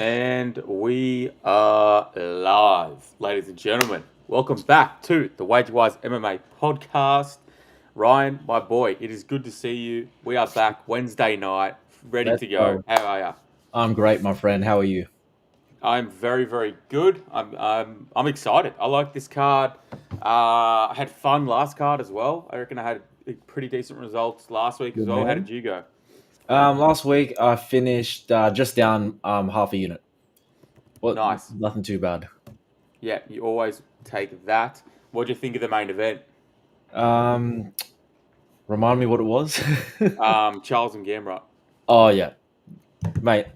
And we are live, ladies and gentlemen. Welcome back to the Wage-Wise MMA podcast. Ryan, my boy, it is good to see you. We are back Wednesday night, ready Let's to go. go. How are you? I'm great, my friend. How are you? I'm very, very good. I'm excited. I like this card. I had fun last card as well. I reckon I had pretty decent results last week as Good well. How man. did you go? Last week I finished just down half a unit. Well, Nice. nothing too bad. Yeah, you always take that. What do you think of the main event? Um, Remind me what it was. Charles and Gamrot. Oh yeah, mate.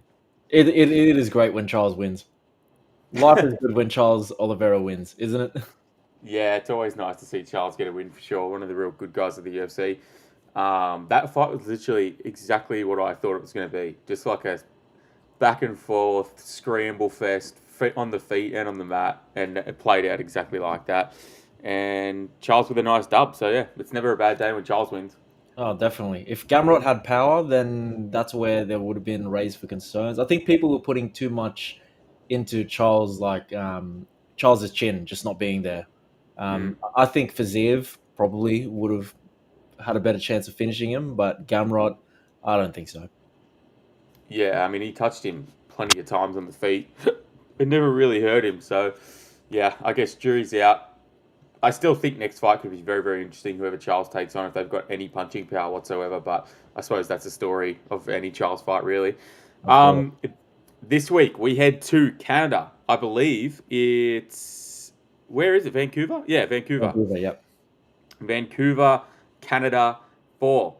It is great when Charles wins. Life is good when Charles Oliveira wins, isn't it? Yeah, it's always nice to see Charles get a win for sure. One of the real good guys of the UFC. That fight was literally exactly what I thought it was going to be. Just like a back and forth scramble fest, on the feet and on the mat, and it played out exactly like that. And Charles with a nice dub. So yeah, it's never a bad day when Charles wins. Oh, definitely. If Gamrot had power, then that's where there would have been raised for concerns. I think people were putting too much into Charles, Charles's chin just not being there. Mm. I think Faziev probably would have had a better chance of finishing him, but Gamrot, I don't think so. Yeah, I mean he touched him plenty of times on the feet. It never really hurt him. So yeah, I guess jury's out. I still think next fight could be very, very interesting. Whoever Charles takes on, if they've got any punching power whatsoever. But I suppose that's the story of any Charles fight, really. Of course. This week we head to Canada. I believe it's where is it? Vancouver? Yeah, Vancouver. Vancouver, yep. Vancouver, Canada for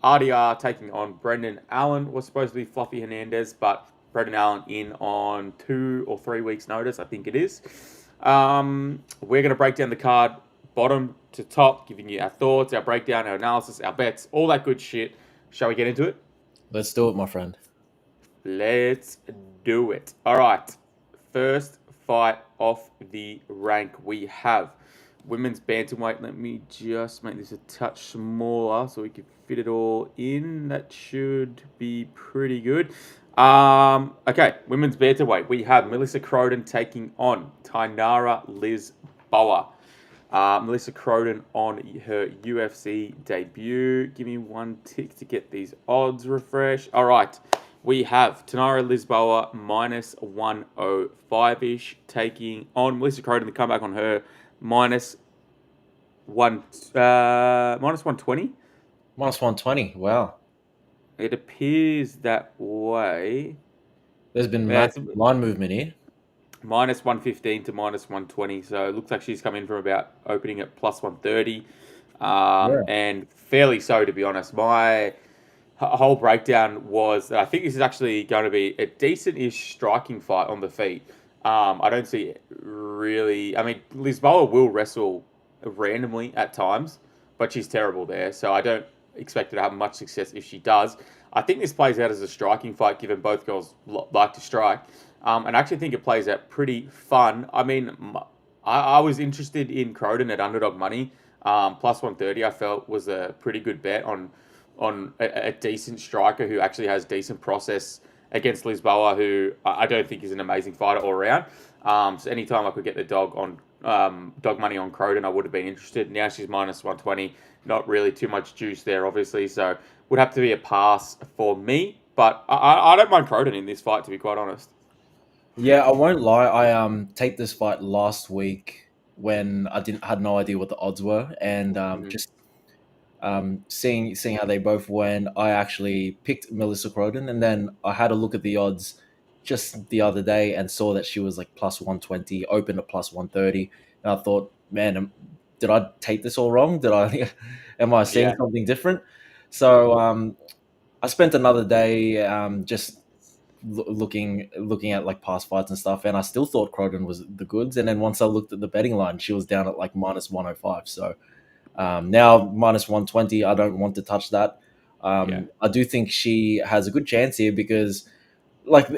RDR taking on Brendan Allen. Was supposed to be Fluffy Hernandez, but Brendan Allen in on 2 or 3 weeks' notice, I think it is. We're going to break down the card bottom to top, giving you our thoughts, our breakdown, our analysis, our bets, all that good shit. Shall we get into it? Let's do it, my friend. Let's do it. All right. First fight off the rank we have women's bantamweight. Let me just make this a touch smaller so we can fit it all in. That should be pretty good. Okay, women's bantamweight. We have Melissa Croden taking on Tainara Lisboa. Melissa Croden on her UFC debut. Give me one tick to get these odds refreshed. All right. We have Tainara Lisboa minus 105-ish taking on Melissa Croden. The comeback on her minus 120. Minus 120. Wow. It appears that way. There's been Yeah, massive line movement here. minus 115 to minus 120. So it looks like she's come in from about opening at plus 130. Yeah. And fairly so, to be honest. My whole breakdown was that I think this is actually going to be a decent-ish striking fight on the feet. I don't see really... I mean, Lisboa will wrestle randomly at times, but she's terrible there. So I don't expect her to have much success if she does. I think this plays out as a striking fight, given both girls like to strike. And I actually think it plays out pretty fun. I mean, I was interested in Croden at underdog money. Plus 130, I felt was a pretty good bet on a decent striker who actually has decent process against Lisboa, who I don't think is an amazing fighter all around. So anytime I could get the dog money on Croden, I would have been interested. Now she's minus 120. Not really too much juice there, obviously. So would have to be a pass for me. But I don't mind Croden in this fight, to be quite honest. Yeah, I won't lie. I taped this fight last week when I had no idea what the odds were, and Mm-hmm. just seeing how they both went, I actually picked Melissa Croden, and then I had a look at the odds just the other day and saw that she was like plus 120, opened at plus 130, and I thought, man, did I take this all wrong? Did I am I seeing Yeah. something different? So I spent another day just looking at like past fights and stuff, and I still thought Croden was the goods. And then once I looked at the betting line, she was down at like minus 105. So now minus 120, I don't want to touch that. Yeah. I do think she has a good chance here because like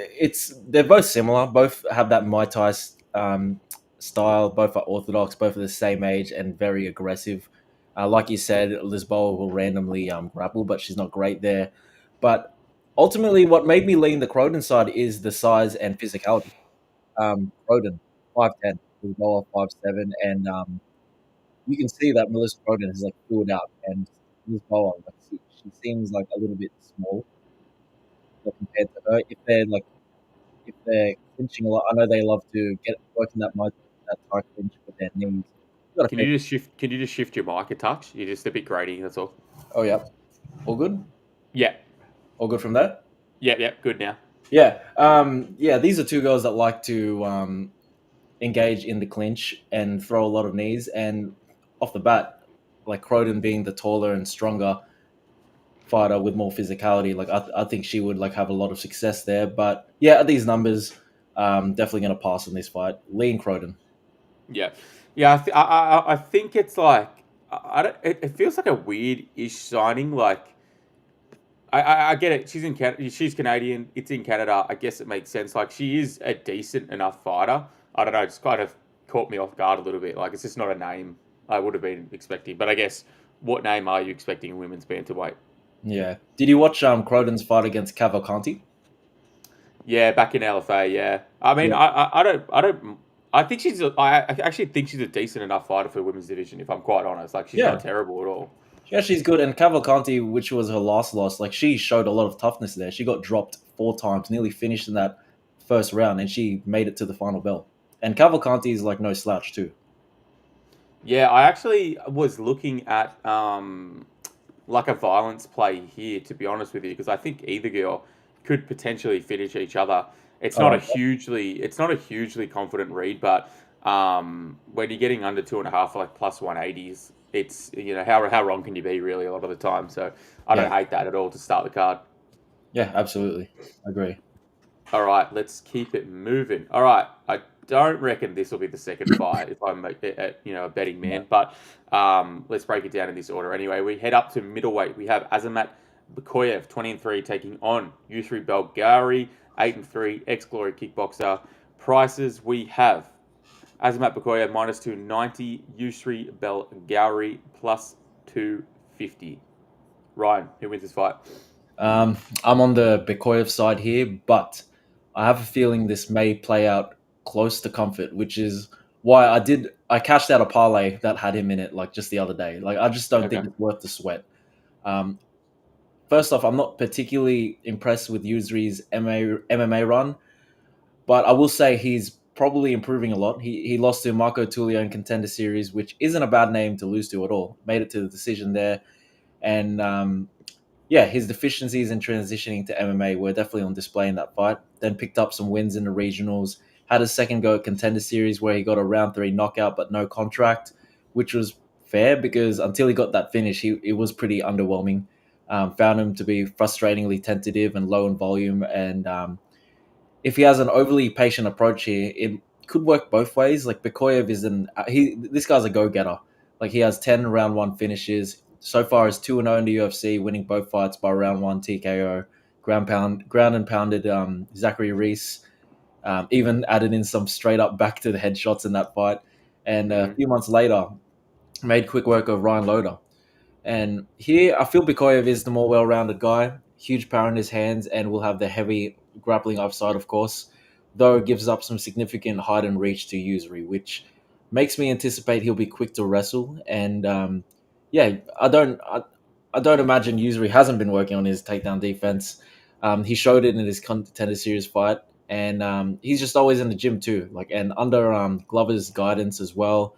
they're both similar. Both have that Muay Thai style. Both are orthodox. Both are the same age and very aggressive. Like you said, Lisboa will randomly grapple, but she's not great there. But ultimately, what made me lean the Croden side is the size and physicality. Croden, 5'10", Lisboa 5'7", and you can see that Melissa Croden has like filled out, and Lisboa, like she seems like a little bit small, like, compared to her. If they're clinching a lot, I know they love to get working that tight clinch with their knees. You got to Can pay. you just shift? Can you just shift your mic a touch? You're just a bit grating. That's all. Oh yeah, all good, Yeah. all good from there. Yeah. Good now. Yeah, yeah. These are two girls that like to engage in the clinch and throw a lot of knees. And off the bat, like Croden being the taller and stronger fighter with more physicality, like I think she would like have a lot of success there. But yeah, at these numbers, definitely going to pass in this fight. Lean Croden. Yeah. Yeah. I think it's like I don't. It feels like a weird-ish signing. Like I get it. She's in Canada. She's Canadian. It's in Canada. I guess it makes sense. Like she is a decent enough fighter. I don't know. It's kind of caught me off guard a little bit. Like it's just not a name I would have been expecting. But I guess what name are you expecting in women's bantamweight? Yeah. Did you watch Croden's fight against Cavalcanti? Yeah, back in LFA. Yeah. I mean, Yeah. I don't. I think I actually think she's a decent enough fighter for the women's division. If I'm quite honest, like she's Yeah. not terrible at all. Yeah, she's good. And Cavalcanti, which was her last loss, like she showed a lot of toughness there. She got dropped 4 times, nearly finished in that first round, and she made it to the final bell. And Cavalcanti is like no slouch too. Yeah, I actually was looking at like a violence play here, to be honest with you, because I think either girl could potentially finish each other. Oh, It's not a hugely confident read, but when you're getting under 2.5, like plus 180s, it's how wrong can you be really a lot of the time. So I yeah, don't hate that at all to start the card. yeah, absolutely, agree. All right, let's keep it moving. All right, I don't reckon this will be the second fight if I'm a betting Yeah. man, but let's break it down in this order. Anyway, we head up to middleweight. We have Azamat Bakoyev, 20-3, taking on Yusri Belgari, 8-3, ex-Glory kickboxer. Prices we have Azamat Bakoyev minus 290, Yusri Belgari plus 250. Ryan, who wins this fight? I'm on the Bekoyev side here, but I have a feeling this may play out close to comfort, which is why I cashed out a parlay that had him in it like just the other day. Like I just don't Okay. think it's worth the sweat. Um, First off, I'm not particularly impressed with Yusri's MMA run, but I will say he's probably improving a lot. He lost to Marco Tullio in Contender Series, which isn't a bad name to lose to at all. Made it to the decision there, and yeah, his deficiencies in transitioning to MMA were definitely on display in that fight. Then picked up some wins in the regionals. Had a second go at Contender Series where he got a round 3 knockout but no contract, which was fair because until he got that finish, it was pretty underwhelming. Found him to be frustratingly tentative and low in volume. And if he has an overly patient approach here, it could work both ways. Like Bekoyev this guy's a go getter. Like he has 10 round 1 finishes. So far, is 2-0 in the UFC, winning both fights by round 1 TKO. Ground and pounded Zachary Reese. Even added in some straight up back to the head shots in that fight. And a few months later, made quick work of Ryan Loader. And here, I feel Bikoyev is the more well-rounded guy. Huge power in his hands, and will have the heavy grappling upside, of course. Though it gives up some significant height and reach to Usuri, which makes me anticipate he'll be quick to wrestle. And yeah, I don't imagine Usuri hasn't been working on his takedown defense. He showed it in his Contender Series fight, and he's just always in the gym too. Like, and under Glover's guidance as well,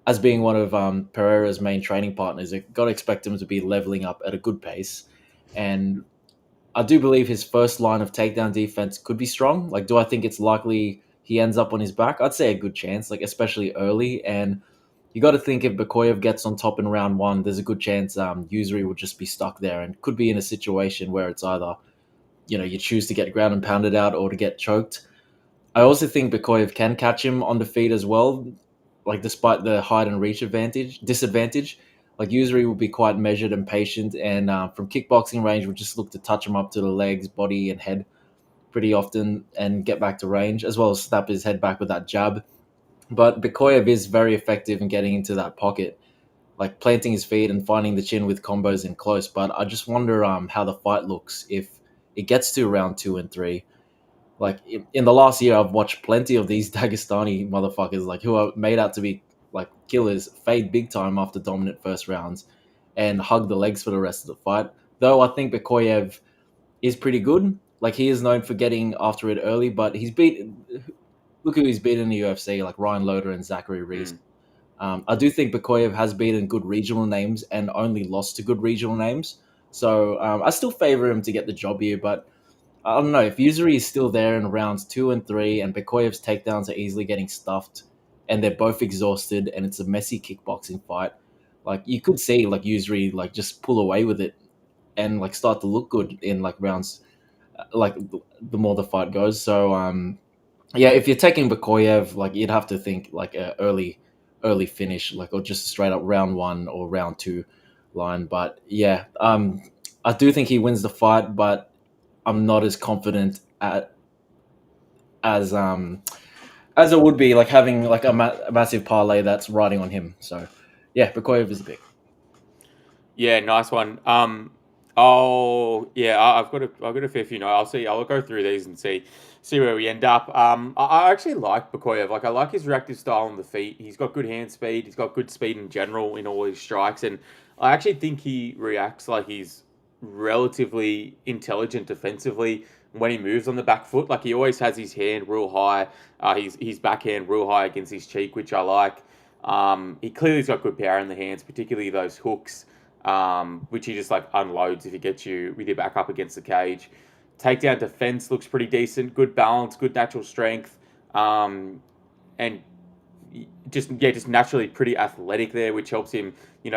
as being one of Pereira's main training partners, you got to expect him to be leveling up at a good pace. And I do believe his first line of takedown defense could be strong. Like, do I think it's likely he ends up on his back? I'd say a good chance, like especially early. And you got to think if Bakoyev gets on top in round 1, there's a good chance Usuri will just be stuck there and could be in a situation where it's either you choose to get ground and pounded out or to get choked. I also think Bakoyev can catch him on the feet as well, like despite the height and reach disadvantage. Like Usuri will be quite measured and patient, and from kickboxing range, will just look to touch him up to the legs, body, and head pretty often, and get back to range, as well as snap his head back with that jab. But Bakoyev is very effective in getting into that pocket, like planting his feet and finding the chin with combos in close. But I just wonder how the fight looks if it gets to round 2 and 3. Like in the last year, I've watched plenty of these Dagestani motherfuckers, like who are made out to be like killers, fade big time after dominant first rounds, and hug the legs for the rest of the fight. Though I think Bekoyev is pretty good. Like he is known for getting after it early, but he's beat. Look who he's beaten in the UFC, like Ryan Loder and Zachary Reese. I do think Bekoyev has beaten good regional names and only lost to good regional names. So I still favor him to get the job here, but I don't know if Usuri is still there in rounds 2 and 3, and Bekoyev's takedowns are easily getting stuffed, and they're both exhausted, and it's a messy kickboxing fight. Like you could see, like Usuri, like just pull away with it, and like start to look good in like rounds, like the more the fight goes. So yeah, if you're taking Bekoyev, like you'd have to think like a early finish, like or just straight up round 1 or round 2 line. But yeah, I do think he wins the fight, but I'm not as confident as it would be like having like a massive parlay that's riding on him. So yeah, Bekoyev is a pick. Yeah, nice one. Oh yeah, I've got a fair few. I'll go through these and see where we end up. I actually like Bekoyev. Like I like his reactive style on the feet. He's got good hand speed. He's got good speed in general in all his strikes, and I actually think he reacts like he's relatively intelligent defensively when he moves on the back foot. Like he always has his hand real high, his backhand real high against his cheek, which I like. He clearly's got good power in the hands, particularly those hooks, which he just like unloads if he gets you with your back up against the cage. Takedown defense looks pretty decent, good balance, good natural strength, and just naturally pretty athletic there, which helps him,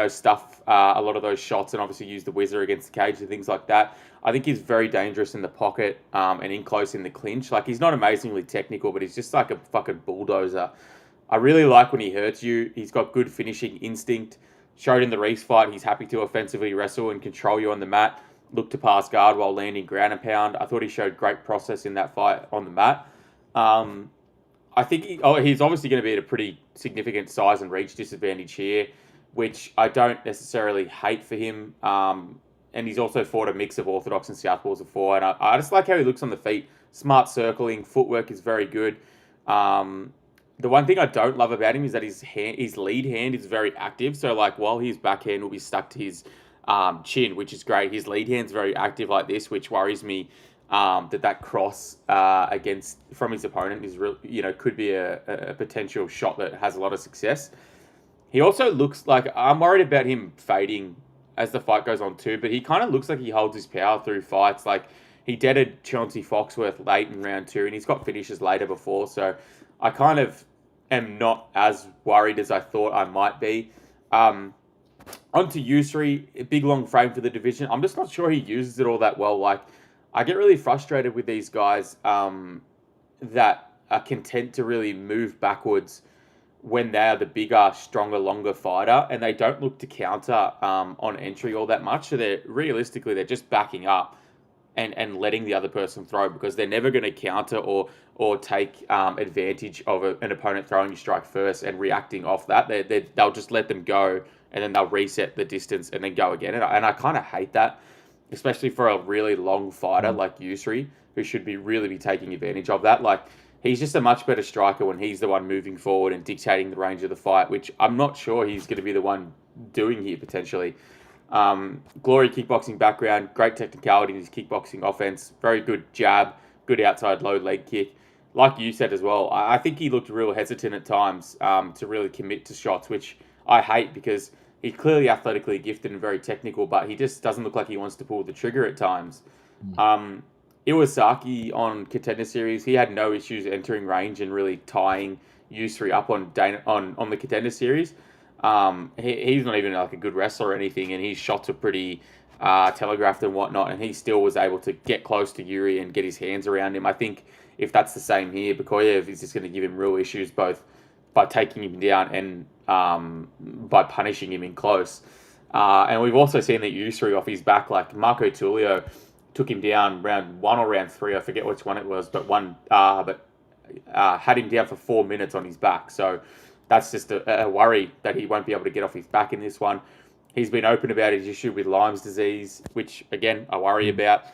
stuff a lot of those shots and obviously use the whizzer against the cage and things like that. I think he's very dangerous in the pocket and in close in the clinch. Like he's not amazingly technical, but he's just like a fucking bulldozer. I really like when he hurts you. He's got good finishing instinct. Showed in the Reese fight, he's happy to offensively wrestle and control you on the mat. Look to pass guard while landing ground and pound. I thought he showed great process in that fight on the mat. I think he's obviously going to be at a pretty significant size and reach disadvantage here, which I don't necessarily hate for him. And he's also fought a mix of orthodox and southpaws before, and I just like how he looks on the feet. Smart circling, footwork is very good. The one thing I don't love about him is that his lead hand is very active. So like while his backhand will be stuck to his chin, which is great, his lead hand's very active like this, which worries me. That cross from his opponent is could be a potential shot that has a lot of success. He also looks like I'm worried about him fading as the fight goes on too, but he kind of looks like he holds his power through fights. Like he deaded Chauncey Foxworth late in round 2, and he's got finishes later before, so I kind of am not as worried as I thought I might be. On to Usuri, a big long frame for the division. I'm just not sure he uses it all that well. Like I get really frustrated with these guys that are content to really move backwards when they are the bigger, stronger, longer fighter, and they don't look to counter on entry all that much. So they're just backing up and letting the other person throw, because they're never going to counter or take advantage of an opponent throwing a strike first and reacting off that. They'll just let them go, and then they'll reset the distance and then go again. And I kind of hate that, especially for a really long fighter like Usuri, who should really be taking advantage of that. Like, he's just a much better striker when he's the one moving forward and dictating the range of the fight, which I'm not sure he's going to be the one doing here potentially. Glory kickboxing background, great technicality in his kickboxing offense, very good jab, good outside low leg kick. Like you said as well, I think he looked real hesitant at times to really commit to shots, which I hate, because he's clearly athletically gifted and very technical, but he just doesn't look like he wants to pull the trigger at times. Iwasaki on Contender Series, he had no issues entering range and really tying Usuri up on the Contender Series. He's not even like a good wrestler or anything, and his shots are pretty telegraphed and whatnot, and he still was able to get close to Yuri and get his hands around him. I think if that's the same here, Bekoyev is just going to give him real issues, both by taking him down and by punishing him in close. And we've also seen that Usuri off his back, like Marco Tullio took him down round 1 or round 3, I forget which one it was, but had him down for 4 minutes on his back. So that's just a worry that he won't be able to get off his back in this one. He's been open about his issue with Lyme's disease, which, again, I worry about.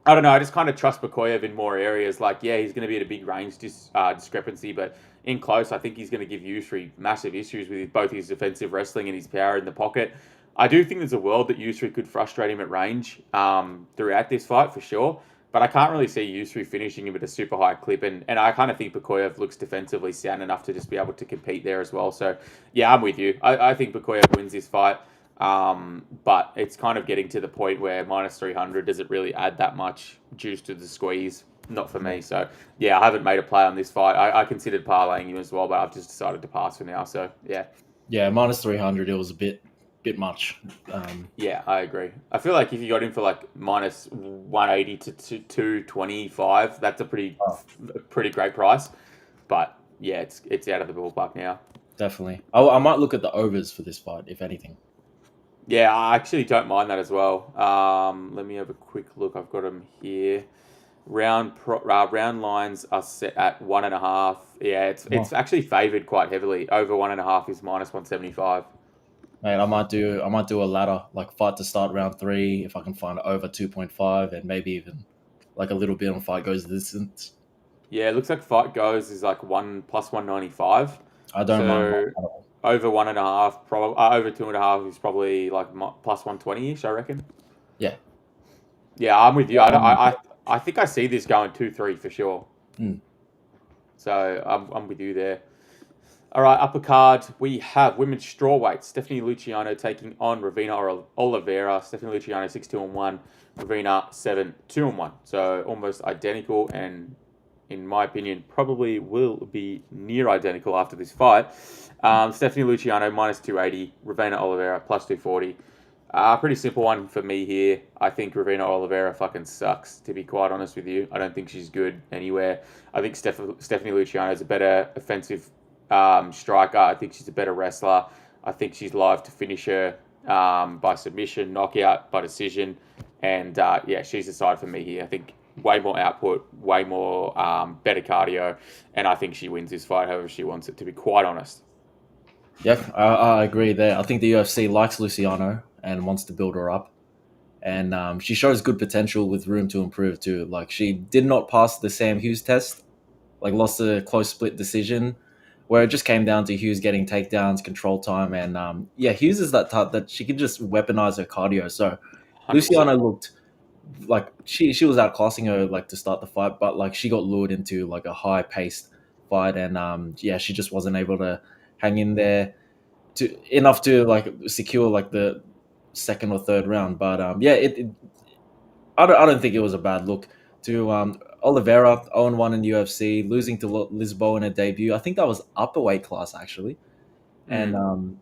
I don't know. I just kind of trust Bakoyev in more areas. Like, yeah, he's going to be at a big range discrepancy, but in close, I think he's going to give Yusri massive issues with both his defensive wrestling and his power in the pocket. I do think there's a world that Yusri could frustrate him at range throughout this fight for sure, but I can't really see Yusri finishing him at a super high clip, and I kind of think Bakoyev looks defensively sound enough to just be able to compete there as well. So, yeah, I'm with you. I think Bakoyev wins this fight. But it's kind of getting to the point where minus 300 doesn't really add that much juice to the squeeze. Not for me. So, yeah, I haven't made a play on this fight. I considered parlaying him as well, but I've just decided to pass for now. So, yeah. Yeah, minus 300, it was a bit much. Yeah, I agree. I feel like if you got him for like minus 180 to 225, that's a pretty great price. But, yeah, it's out of the ballpark now. Definitely. I might look at the overs for this fight, if anything. Yeah, I actually don't mind that as well. Let me have a quick look. I've got them here. Round lines are set at 1.5. Yeah, it's actually favoured quite heavily. Over 1.5 is minus 175. Mate, I might do a ladder, like fight to start round 3 if I can find over 2.5 and maybe even like a little bit on fight goes the distance. Yeah, it looks like fight goes is like plus 195. I don't mind that at all. Over 1.5, probably over 2.5 is probably like plus 120-ish, I reckon. Yeah. Yeah, I'm with you. I think I see this going 2-3 for sure. So I'm with you there. All right, upper card, we have women's strawweight. Stephanie Luciano taking on Ravina Oliveira. Stephanie Luciano 6-2-1, Ravina 7-2-1. So almost identical, and in my opinion, probably will be near identical after this fight. Stephanie Luciano minus 280, Ravina Oliveira plus 240. Pretty simple one for me here. I think Ravina Oliveira fucking sucks, to be quite honest with you. I don't think she's good anywhere. I think Stephanie Luciano is a better offensive striker. I think she's a better wrestler. I think she's live to finish her by submission, knockout, by decision. And yeah, she's the side for me here. I think way more output, way more better cardio. And I think she wins this fight however she wants it, to be quite honest. Yeah, I agree there. I think the UFC likes Luciano and wants to build her up. And she shows good potential with room to improve too. Like, she did not pass the Sam Hughes test, like lost a close split decision where it just came down to Hughes getting takedowns, control time. And yeah, Hughes is that type that she can just weaponize her cardio. So 100%. Luciano looked like she was outclassing her like to start the fight, but like she got lured into like a high paced fight. And yeah, she just wasn't able to hang in there enough to like secure like the second or third round. But yeah, I don't think it was a bad look to Oliveira, 0-1 in UFC, losing to Lisboa in her debut. I think that was upper weight class actually. And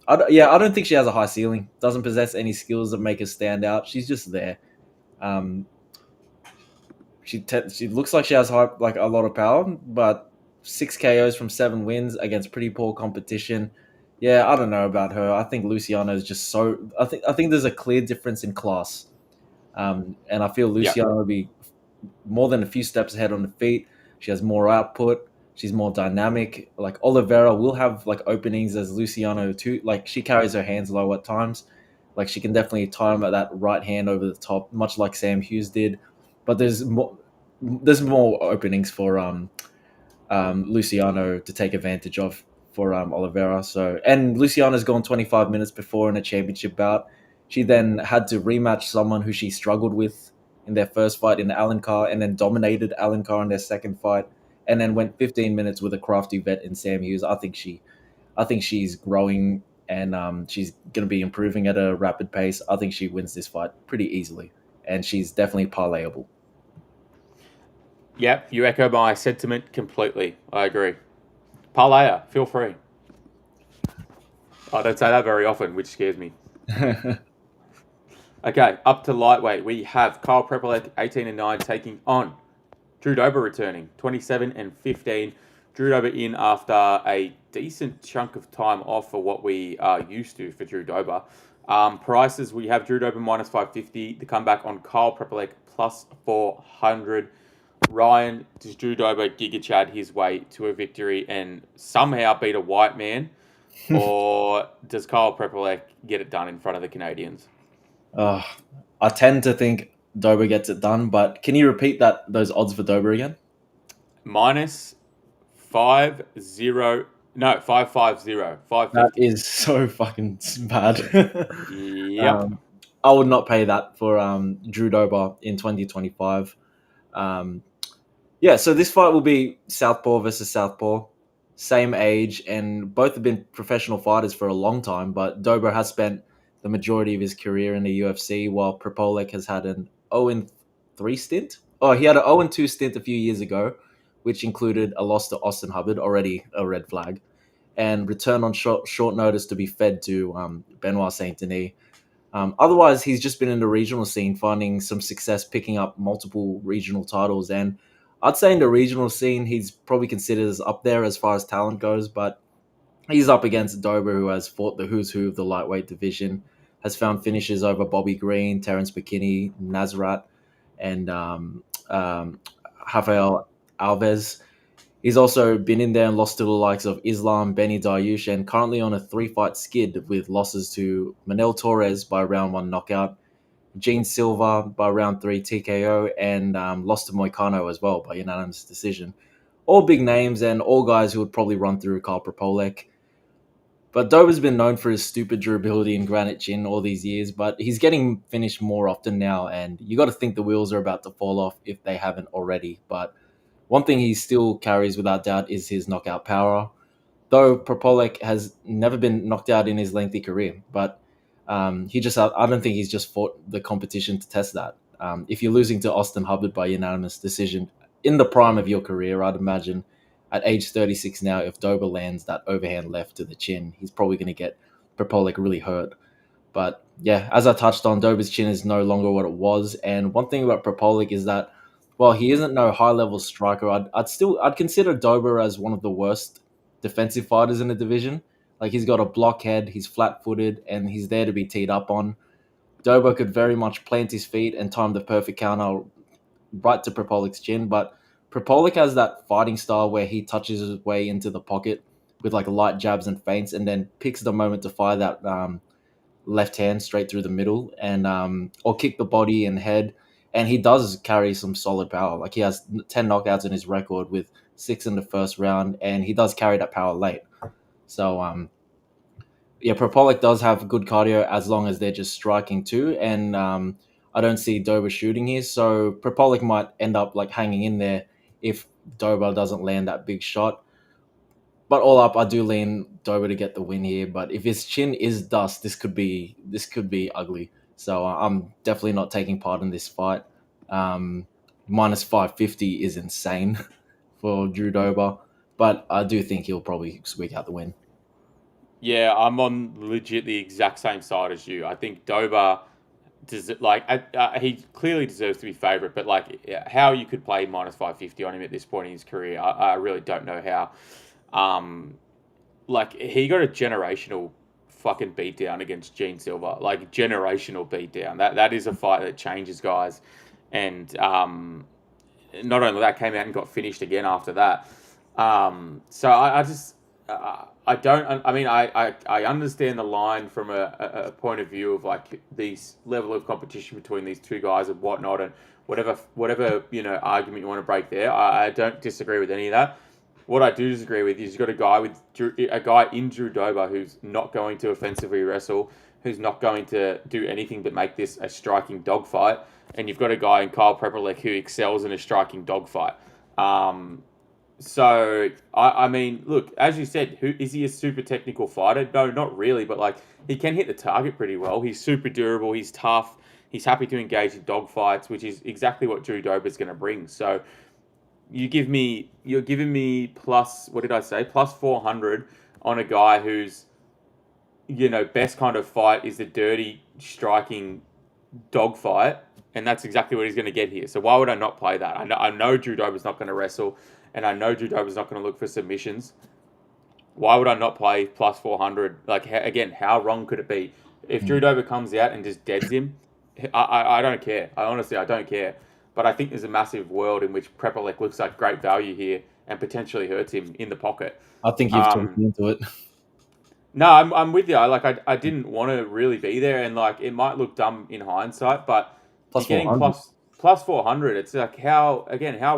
I don't think she has a high ceiling. Doesn't possess any skills that make her stand out. She's just there. She looks like she has a lot of power, but 6 KOs from 7 wins against pretty poor competition. Yeah, I don't know about her. I think Luciano is just so. I think there's a clear difference in class, and I feel Luciano will be more than a few steps ahead on the feet. She has more output. She's more dynamic. Like Oliveira will have like openings as Luciano too. Like she carries her hands low at times. Like she can definitely time that right hand over the top, much like Sam Hughes did. But there's more openings for Luciano to take advantage of for Oliveira. So, and Luciano's gone 25 minutes before in a championship bout. She then had to rematch someone who she struggled with in their first fight in Alencar, and then dominated Alencar in their second fight, and then went 15 minutes with a crafty vet in Sam Hughes. I think she's growing, and she's going to be improving at a rapid pace. I think she wins this fight pretty easily, and she's definitely parlayable. Yep, you echo my sentiment completely. I agree. Parlayer, feel free. I don't say that very often, which scares me. Okay, up to lightweight, we have Kyle Prepolek, 18-9, taking on Drew Dober, returning 27-15. Drew Dober in after a decent chunk of time off for what we are used to for Drew Dober. Prices, we have Drew Dober minus 550. The comeback on Kyle Prepolek plus 400. Ryan, does Drew Dober Giga Chad his way to a victory and somehow beat a white man? Or does Kyle Prepolek get it done in front of the Canadians? I tend to think Dober gets it done. But can you repeat those odds for Dober again? Minus 50, no, 550, That 550. is so fucking bad. Yep. I would not pay that for Drew Dober in 2025. Um, yeah, so this fight will be Southpaw versus Southpaw, same age, and both have been professional fighters for a long time. But Dober has spent the majority of his career in the UFC, while Propolek has had an 0-3 stint. Oh, he had an 0-2 stint a few years ago, which included a loss to Austin Hubbard, already a red flag, and return on short notice to be fed to Benoit Saint Denis. Otherwise, he's just been in the regional scene, finding some success, picking up multiple regional titles. And I'd say in the regional scene, he's probably considered as up there as far as talent goes. But he's up against Dober, who has fought the who's who of the lightweight division, has found finishes over Bobby Green, Terrence McKinney, Nazrat, and Rafael Alves. He's also been in there and lost to the likes of Islam, Benny Dariush, and currently on a 3-fight skid with losses to Manel Torres by round 1 knockout, Gene Silva by round 3 TKO, and lost to Moicano as well by unanimous decision. All big names and all guys who would probably run through Karl Propolek. But Dober's been known for his stupid durability and granite chin all these years, but he's getting finished more often now, and you got to think the wheels are about to fall off if they haven't already. But one thing he still carries without doubt is his knockout power, though Propolek has never been knocked out in his lengthy career. But I don't think he's just fought the competition to test that. If you're losing to Austin Hubbard by unanimous decision in the prime of your career, I'd imagine at age 36 now, if Dober lands that overhand left to the chin, he's probably going to get Propolek really hurt. But yeah, as I touched on, Dober's chin is no longer what it was. And one thing about Propolek is that while he isn't no high level striker, I'd consider Dober as one of the worst defensive fighters in the division. Like, he's got a blockhead, he's flat footed, and he's there to be teed up on. Dober could very much plant his feet and time the perfect counter right to Propolek's chin, but Propolek has that fighting style where he touches his way into the pocket with like light jabs and feints, and then picks the moment to fire that left hand straight through the middle, and or kick the body and head. And he does carry some solid power. Like, he has 10 knockouts in his record with 6 in the first round, and he does carry that power late. So yeah, Propolek does have good cardio as long as they're just striking too. And I don't see Dober shooting here, so Propolek might end up like hanging in there if Dober doesn't land that big shot. But all up, I do lean Dober to get the win here. But if his chin is dust, this could be ugly. So I'm definitely not taking part in this fight. Minus 550 is insane for Drew Dober, but I do think he'll probably squeak out the win. Yeah, I'm on legit the exact same side as you. I think Dober does it like he clearly deserves to be favourite, but like how you could play minus 550 on him at this point in his career, I really don't know how. Like, he got a generational fucking beatdown against Gene Silva, like generational beatdown. That is a fight that changes guys, and not only that, came out and got finished again after that. So I just I don't. I mean, I understand the line from a point of view of like these level of competition between these two guys and whatnot, and whatever argument you want to break there. I don't disagree with any of that. What I do disagree with is you've got a guy in Drew Dober who's not going to offensively wrestle, who's not going to do anything but make this a striking dogfight, and you've got a guy in Kyle Prepperlek who excels in a striking dogfight. So I mean, look, as you said, is he a super technical fighter? No, not really, but like, he can hit the target pretty well. He's super durable. He's tough. He's happy to engage in dogfights, which is exactly what Drew Dober's going to bring. So you're giving me plus, what did I say? Plus 400 on a guy whose best kind of fight is the dirty striking dogfight, and that's exactly what he's going to get here. So why would I not play that? I know Drew Dober's not going to wrestle, and I know Drew Dober's not going to look for submissions. Why would I not play plus 400? Like, again, how wrong could it be? If Drew Dober comes out and just deads him, I don't care. I don't care. But I think there's a massive world in which Prepolek looks like great value here and potentially hurts him in the pocket. I think you've talked me into it. No, I'm with you. I didn't want to really be there, and like, it might look dumb in hindsight, but Plus You're getting 400. plus 400. It's like how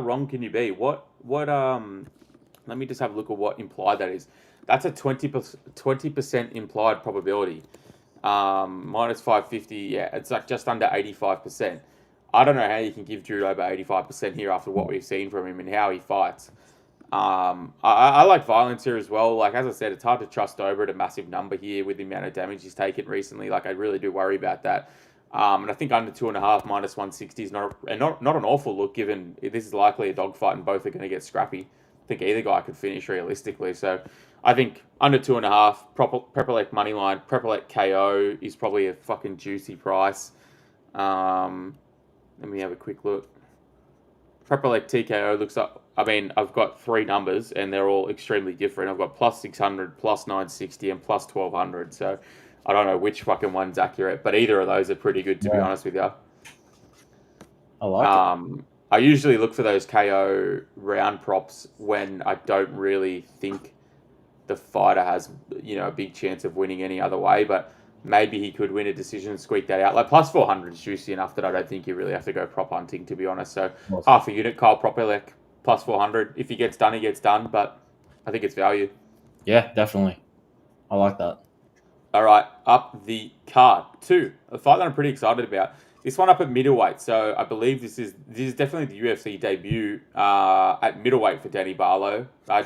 wrong can you be? What let me just have a look at what implied that is. That's a 20% implied probability. Minus 550, yeah, it's like just under 85%. I don't know how you can give Drew over 85% here after what we've seen from him and how he fights. I like violence here as well. Like, as I said, it's hard to trust over at a massive number here with the amount of damage he's taken recently. Like, I really do worry about that. And I think under 2.5 minus 160 is not an awful look, given this is likely a dogfight and both are going to get scrappy. I think either guy could finish realistically. So I think under 2.5, Prepelec money line, Prepelec KO is probably a fucking juicy price. Let me have a quick look. Prepelec TKO looks up. I mean, I've got 3 numbers and they're all extremely different. I've got plus 600, plus 960, and plus 1200. So I don't know which fucking one's accurate, but either of those are pretty good, to be honest with you. I like it. I usually look for those KO round props when I don't really think the fighter has, a big chance of winning any other way, but maybe he could win a decision and squeak that out. Like, plus 400 is juicy enough that I don't think you really have to go prop hunting, to be honest. So half a unit, Kyle Propelec, plus 400. If he gets done, he gets done, but I think it's value. Yeah, definitely. I like that. All right, up the card. 2, a fight that I'm pretty excited about. This one up at middleweight. So I believe this is definitely the UFC debut at middleweight for Danny Barlow. I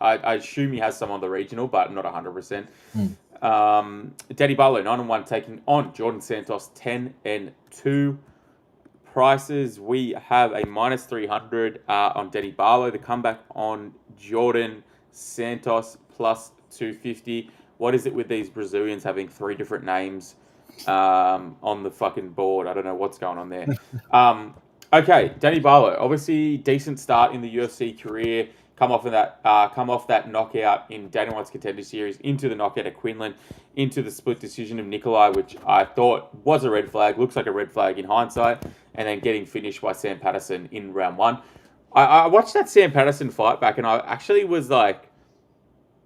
assume he has some on the regional, but not 100%. Danny Barlow 9-1 taking on Jordan Santos 10-2. Prices, we have a minus 300 on Danny Barlow. The comeback on Jordan Santos plus 250. What is it with these Brazilians having 3 different names on the fucking board? I don't know what's going on there. Okay, Danny Barlow, obviously decent start in the UFC career. Come off that knockout in Dana White's Contender Series, into the knockout at Quinlan, into the split decision of Nikolai, which I thought was a red flag, looks like a red flag in hindsight, and then getting finished by Sam Patterson in round 1. I watched that Sam Patterson fight back, and I actually was like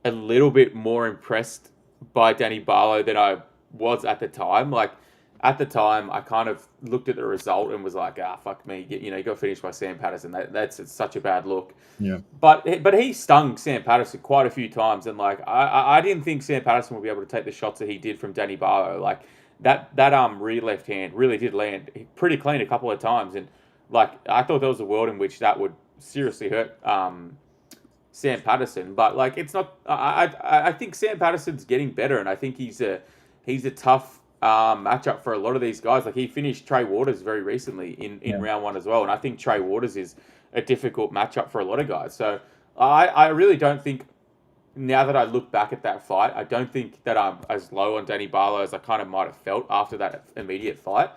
a little bit more impressed by Danny Barlow than I was at the time. Like, at the time, I kind of looked at the result and was like, fuck me. You got finished by Sam Patterson. That's such a bad look. Yeah. But he stung Sam Patterson quite a few times. And, like, I didn't think Sam Patterson would be able to take the shots that he did from Danny Barlow. Like, that rear left hand really did land pretty clean a couple of times. And, like, I thought there was a world in which that would seriously hurt Sam Patterson. But, like, it's not... I think Sam Patterson's getting better, and I think he's a tough... matchup for a lot of these guys. Like, he finished Trey Waters very recently in round 1 as well, and I think Trey Waters is a difficult matchup for a lot of guys. So I really don't think, now that I look back at that fight, I don't think that I'm as low on Danny Barlow as I kind of might have felt after that immediate fight.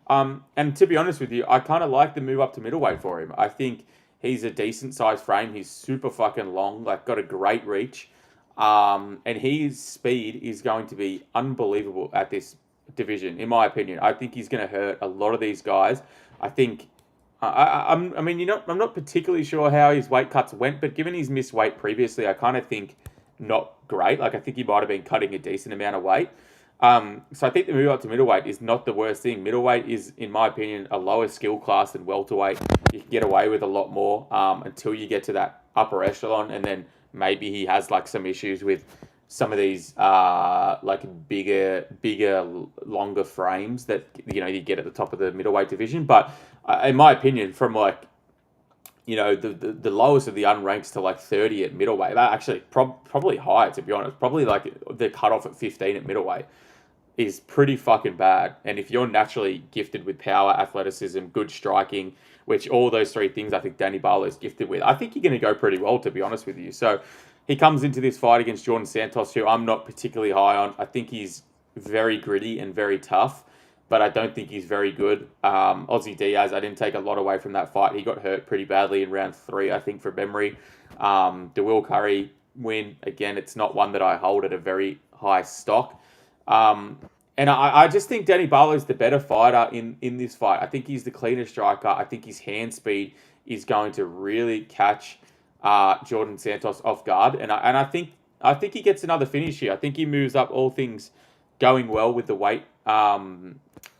And to be honest with you, I kind of like the move up to middleweight for him. I think he's a decent sized frame. He's super fucking long, like, got a great reach. And his speed is going to be unbelievable at this division, in my opinion. I think he's going to hurt a lot of these guys. I think, I'm not particularly sure how his weight cuts went, but given his missed weight previously, I kind of think not great. Like, I think he might have been cutting a decent amount of weight. So I think the move up to middleweight is not the worst thing. Middleweight is, in my opinion, a lower skill class than welterweight. You can get away with a lot more until you get to that upper echelon, and then maybe he has, like, some issues with some of these like bigger, longer frames that you get at the top of the middleweight division. But in my opinion, from like the lowest of the unranks to like 30 at middleweight, that actually probably higher, to be honest. Probably like the cutoff at 15 at middleweight is pretty fucking bad. And if you're naturally gifted with power, athleticism, good striking, which all those 3 things I think Danny Barlow is gifted with, I think you're going to go pretty well, to be honest with you. So he comes into this fight against Jordan Santos, who I'm not particularly high on. I think he's very gritty and very tough, but I don't think he's very good. Aussie Diaz, I didn't take a lot away from that fight. He got hurt pretty badly in round 3, I think, from memory. The Will Curry win, again, it's not one that I hold at a very high stock. And I just think Danny Barlow is the better fighter in this fight. I think he's the cleaner striker. I think his hand speed is going to really catch Jordan Santos off guard, and I think he gets another finish here. I think he moves up, all things going well with the weight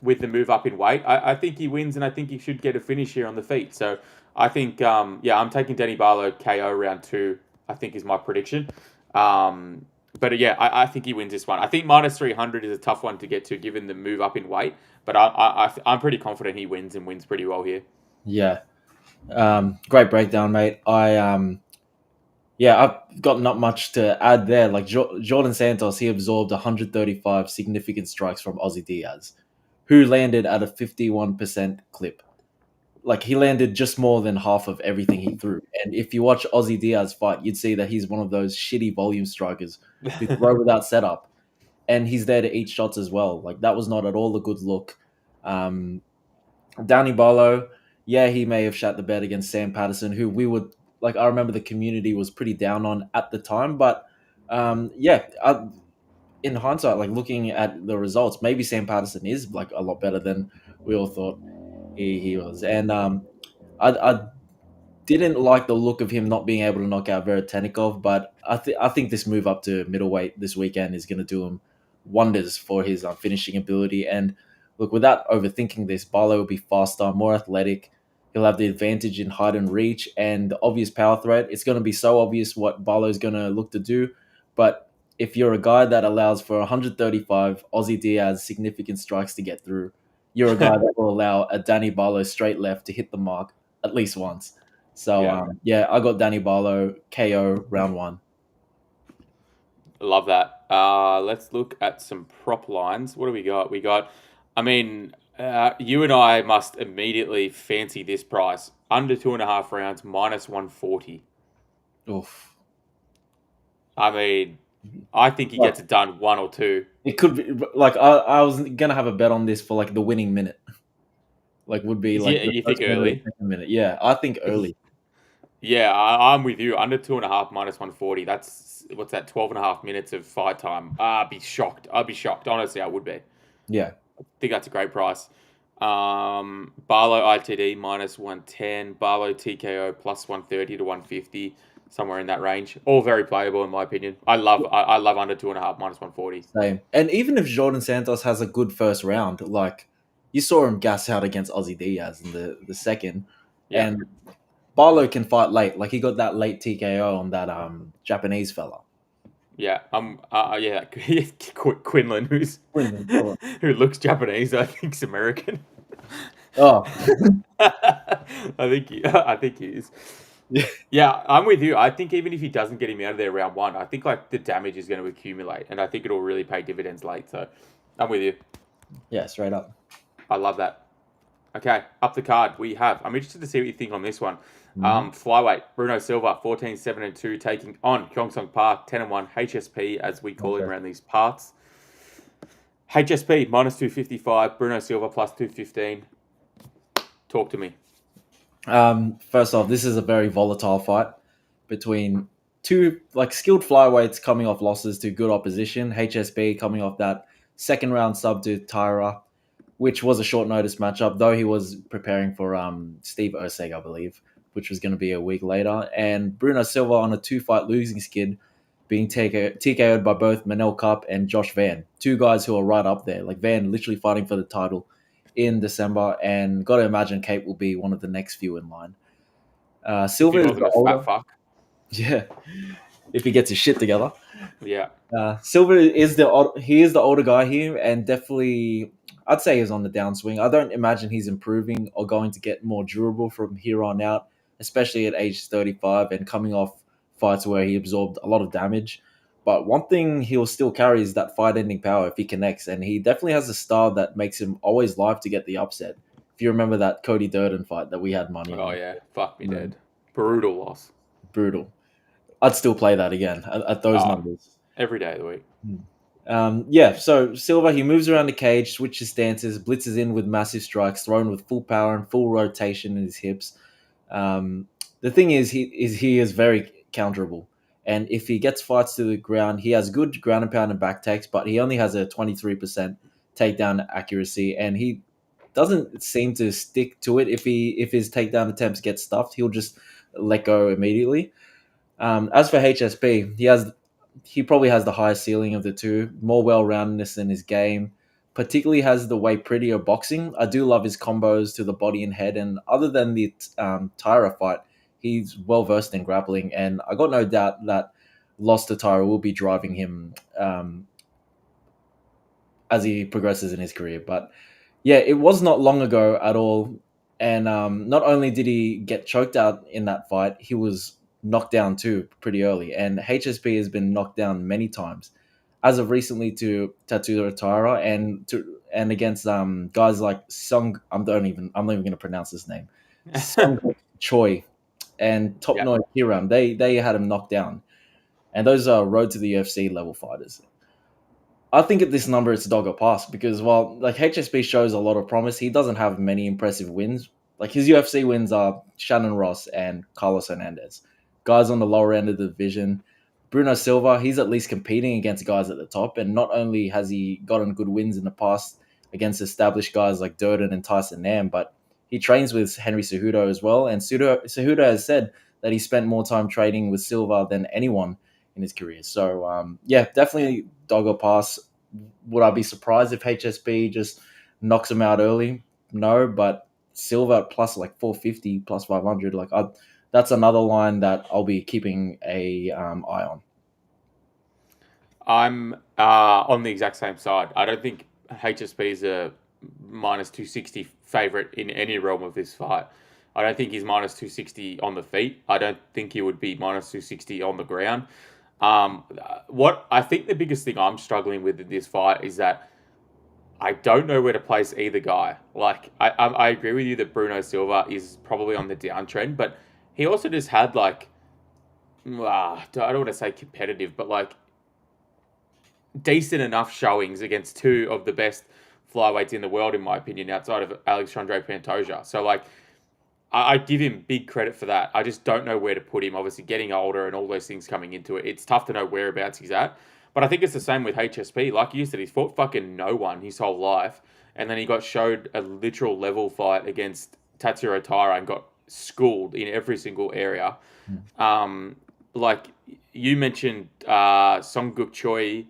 with the move up in weight. I think he wins, and I think he should get a finish here on the feet. So I think, I'm taking Danny Barlow KO round 2, I think is my prediction. But yeah, I think he wins this one. I think minus 300 is a tough one to get to given the move up in weight, but I'm pretty confident he wins and wins pretty well here. Yeah. Great breakdown, mate. I've got not much to add there. Like Jordan Santos, he absorbed 135 significant strikes from Ozzy Diaz, who landed at a 51% clip. Like he landed just more than half of everything he threw. And if you watch Ozzy Diaz fight, you'd see that he's one of those shitty volume strikers who throw without setup, and he's there to eat shots as well. Like that was not at all a good look. Danny Barlow, yeah, he may have shot the bed against Sam Patterson, who we would like. I remember the community was pretty down on at the time, but in hindsight, like looking at the results, maybe Sam Patterson is like a lot better than we all thought he was. And I didn't like the look of him not being able to knock out Vera, but I think this move up to middleweight this weekend is going to do him wonders for his finishing ability. And look, without overthinking this, Barlow will be faster, more athletic. He'll have the advantage in height and reach and the obvious power threat. It's going to be so obvious what Barlow's going to look to do. But if you're a guy that allows for 135 Aussie Diaz significant strikes to get through, you're a guy that will allow a Danny Barlow straight left to hit the mark at least once. So, I got Danny Barlow KO round 1. Love that. Let's look at some prop lines. What do we got? You and I must immediately fancy this price. Under 2.5 rounds, minus 140. Oof. I think he gets it done 1 or 2. It could be like I was gonna have a bet on this for like the winning minute. Like would be like you think early? Minute. Yeah, I think early. Yeah, I'm with you. Under 2.5 minus 140. That's what's that? 12.5 minutes of fight time. I'd be shocked. Honestly, I would be. Yeah, I think that's a great price. Barlow ITD minus 110. Barlow TKO plus 130 to 150. Somewhere in that range. All very playable in my opinion. I love under 2.5 minus 140. Same. And even if Jordan Santos has a good first round, like you saw him gas out against Ozzy Diaz in the second, and Barlow can fight late. Like he got that late TKO on that Japanese fella. Yeah, Quinlan, who looks Japanese, I think's American. Oh, I think he is. Yeah, I'm with you. I think even if he doesn't get him out of there round 1, I think like the damage is going to accumulate, and I think it'll really pay dividends late. So, I'm with you. Yeah, straight up. I love that. Okay, up the card we have. I'm interested to see what you think on this one. Flyweight Bruno Silva 14-7-2 taking on Gyeongsong Park 10-1 HSP as we call him around these parts. HSP minus 255. Bruno Silva plus 215. Talk to me. First off, this is a very volatile fight between two like skilled flyweights coming off losses to good opposition. HSP coming off that second round sub to Tyra, which was a short notice matchup, though he was preparing for Steve Oseg, I believe, which was going to be a week later. And Bruno Silva on a 2-fight losing skid, being TKO'd by both Manel Cup and Josh Van, two guys who are right up there. Like Van literally fighting for the title in December, and got to imagine Kate will be one of the next few in line. Silva is the older fuck. Yeah, if he gets his shit together. Yeah. Silva is the older guy here, and definitely I'd say he's on the downswing. I don't imagine he's improving or going to get more durable from here on out, especially at age 35 and coming off fights where he absorbed a lot of damage. But one thing he'll still carry is that fight-ending power if he connects, and he definitely has a style that makes him always live to get the upset. If you remember that Cody Durden fight that we had money on. Oh, yeah. Fuck me dead. Brutal loss. Brutal. I'd still play that again at those numbers. Every day of the week. So Silva, he moves around the cage, switches stances, blitzes in with massive strikes, thrown with full power and full rotation in his hips. The thing is, he is very counterable. And if he gets fights to the ground, he has good ground and pound and back takes, but he only has a 23% takedown accuracy, and he doesn't seem to stick to it. If his takedown attempts get stuffed, he'll just let go immediately. As for HSP, he probably has the highest ceiling of the two, more well-roundedness in his game, particularly has the way prettier boxing. I do love his combos to the body and head, and other than the Tyra fight, he's well versed in grappling, and I got no doubt that loss to Tyra will be driving him as he progresses in his career. But yeah, it was not long ago at all. And not only did he get choked out in that fight, he was knocked down too pretty early. And HSP has been knocked down many times, as of recently to Tattoo Taira and against guys like Sung. I'm not even going to pronounce his name. Sung Choi and Top Yeah. Noi Hiram. They had him knocked down, and those are road to the UFC level fighters. I think at this number it's dog or pass because while like HSP shows a lot of promise, he doesn't have many impressive wins. Like his UFC wins are Shannon Ross and Carlos Hernandez, guys on the lower end of the division. Bruno Silva, he's at least competing against guys at the top, and not only has he gotten good wins in the past against established guys like Durden and Tyson Nam, but he trains with Henry Cejudo as well. And Cejudo has said that he spent more time training with Silva than anyone in his career. So yeah, definitely dog or pass. Would I be surprised if HSP just knocks him out early? No, but Silva at plus like 450, plus 500, that's another line that I'll be keeping a eye on. I'm on the exact same side. I don't think HSP is a minus 260 favorite in any realm of this fight. I don't think he's minus 260 on the feet. I don't think he would be minus 260 on the ground. What I think the biggest thing I'm struggling with in this fight is that I don't know where to place either guy. Like, I agree with you that Bruno Silva is probably on the downtrend, but he also just had like, I don't want to say competitive, but like decent enough showings against two of the best flyweights in the world, in my opinion, outside of Alexandre Pantoja. So like, I give him big credit for that. I just don't know where to put him. Obviously, getting older and all those things coming into it, it's tough to know whereabouts he's at. But I think it's the same with HSP. Like you said, he's fought fucking no one his whole life. And then he got showed a literal level fight against Tatsuro Taira and got schooled in every single area. Like you mentioned, Songguk Choi.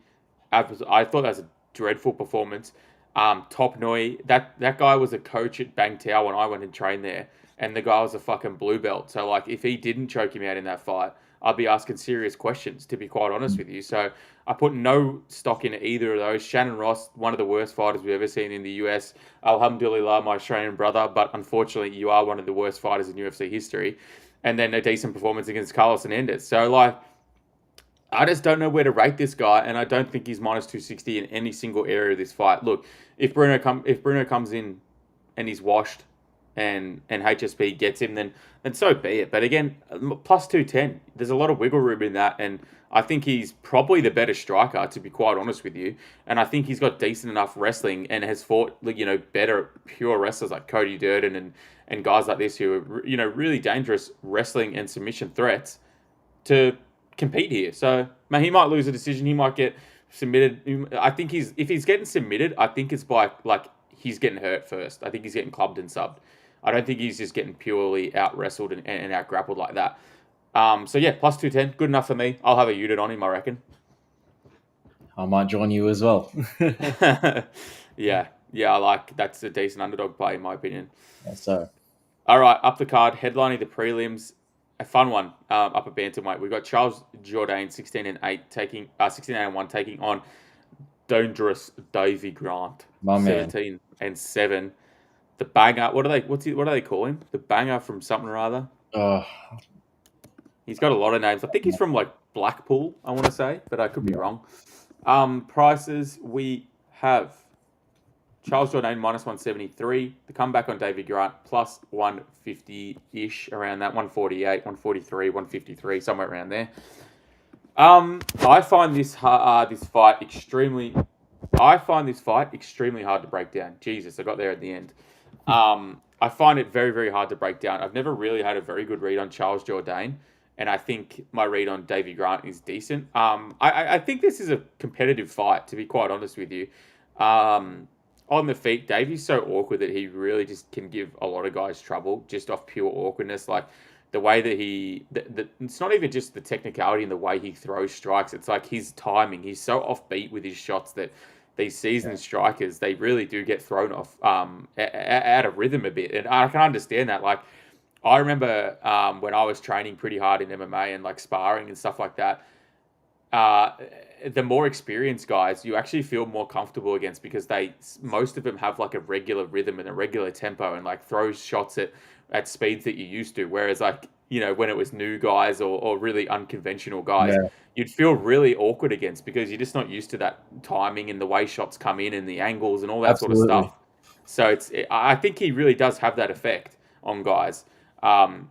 I thought that was a dreadful performance. Top Noi, that guy was a coach at Bang Tao when I went and trained there. And the guy was a fucking blue belt. So, like, if he didn't choke him out in that fight, I'd be asking serious questions, to be quite honest with you. So, I put no stock in either of those. Shannon Ross, one of the worst fighters we've ever seen in the US. Alhamdulillah, my Australian brother. But unfortunately, you are one of the worst fighters in UFC history. And then a decent performance against Carlos Hernandez. So, like, I just don't know where to rate this guy. And I don't think he's minus 260 in any single area of this fight. Look, if Bruno comes in and he's washed, and HSP gets him, then so be it. But again, plus 210, there's a lot of wiggle room in that, and I think he's probably the better striker, to be quite honest with you. And I think he's got decent enough wrestling and has fought, better pure wrestlers like Cody Durden and guys like this who are, really dangerous wrestling and submission threats to compete here. So, man, he might lose a decision. He might get submitted. I think if he's getting submitted, I think it's by, like, he's getting hurt first. I think he's getting clubbed and subbed. I don't think he's just getting purely out-wrestled and out-grappled like that. So, yeah, plus 210. Good enough for me. I'll have a unit on him, I reckon. I might join you as well. Yeah, I like that's a decent underdog play, in my opinion. Yeah, so. All right, up the card, headlining the prelims. A fun one, up at bantamweight. We've got Charles Jourdain, 16-8, 16-1, taking on Dangerous Davy Grant, 17-7. The banger. What do they call him? The banger from something or other. He's got a lot of names. I think he's from like Blackpool, I want to say, but I could be wrong. Prices, we have Charles Jourdain minus 173. The comeback on David Grant plus 150-ish, around that, 148, 143, 153, somewhere around there. I find this fight extremely hard to break down. Jesus, I got there at the end. I find it very, very hard to break down. I've never really had a very good read on Charles Jourdain, and I think my read on Davy Grant is decent. I think this is a competitive fight, to be quite honest with you. On the feet, Davy's so awkward that he really just can give a lot of guys trouble just off pure awkwardness. Like the way that it's not even just the technicality and the way he throws strikes. It's like his timing. He's so offbeat with his shots that these seasoned strikers, they really do get thrown off out of rhythm a bit. And I can understand that. Like, I remember when I was training pretty hard in MMA and like sparring and stuff like that, uh, the more experienced guys you actually feel more comfortable against because most of them have like a regular rhythm and a regular tempo and like throw shots at speeds that you used to. Whereas like, when it was new guys or really unconventional guys, Yeah, you'd feel really awkward against because you're just not used to that timing and the way shots come in and the angles and all that sort of absolutely. stuff. So I think he really does have that effect on guys. Um,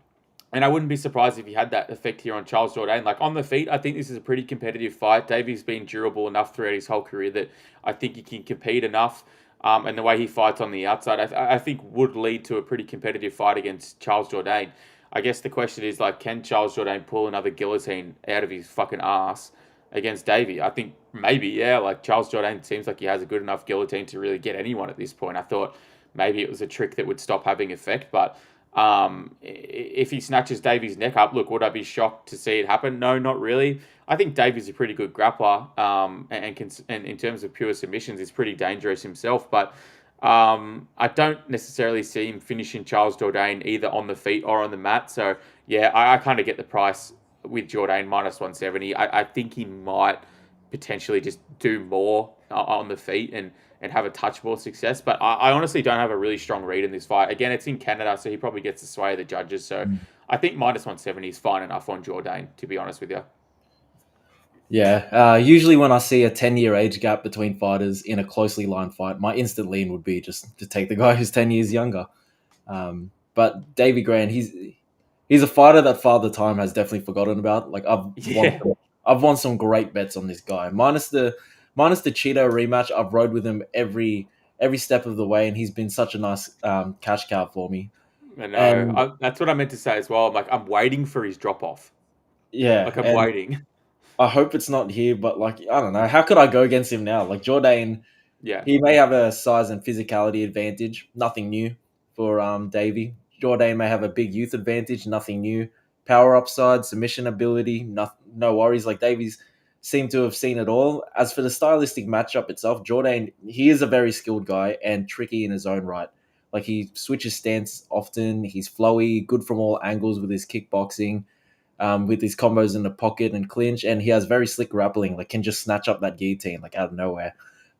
and I wouldn't be surprised if he had that effect here on Charles Jourdain. Like on the feet, I think this is a pretty competitive fight. Davey's been durable enough throughout his whole career that I think he can compete enough. And the way he fights on the outside, I think would lead to a pretty competitive fight against Charles Jourdain. I guess the question is like, can Charles Jourdain pull another guillotine out of his fucking ass against Davey? I think maybe, yeah. Like Charles Jourdain seems like he has a good enough guillotine to really get anyone at this point. I thought maybe it was a trick that would stop having effect, but if he snatches Davey's neck up, look, would I be shocked to see it happen? No, not really. I think Davey's a pretty good grappler, and in terms of pure submissions, he's pretty dangerous himself. But I don't necessarily see him finishing Charles Jourdain either on the feet or on the mat. So yeah, I kind of get the price with Jourdain minus 170. I think he might potentially just do more on the feet and have a touch more success. But I honestly don't have a really strong read in this fight. Again, it's in Canada, so he probably gets the sway of the judges. So I think minus 170 is fine enough on Jourdain, to be honest with you. Yeah, usually when I see a 10-year age gap between fighters in a closely lined fight, my instant lean would be just to take the guy who's 10 years younger. But Davy Grant, he's a fighter that Father Time has definitely forgotten about. Like Yeah. I've won some great bets on this guy. Minus the Cheeto rematch, I've rode with him every step of the way, and he's been such a nice cash cow for me. I know. And That's what I meant to say as well. I'm like, I'm waiting for his drop off. yeah, Like, I'm and waiting. I hope it's not here. But like, I don't know, how could I go against him now? Like Jourdain, Yeah. he may have a size and physicality advantage, nothing new for Davy. Jourdain may have a big youth advantage, nothing new. Power upside, submission ability, no worries. Like Davies seemed to have seen it all. As for the stylistic matchup itself, Jourdain, he is a very skilled guy and tricky in his own right. Like he switches stance often. He's flowy, good from all angles with his kickboxing, with his combos in the pocket and clinch, and he has very slick grappling. Like can just snatch up that guillotine like out of nowhere.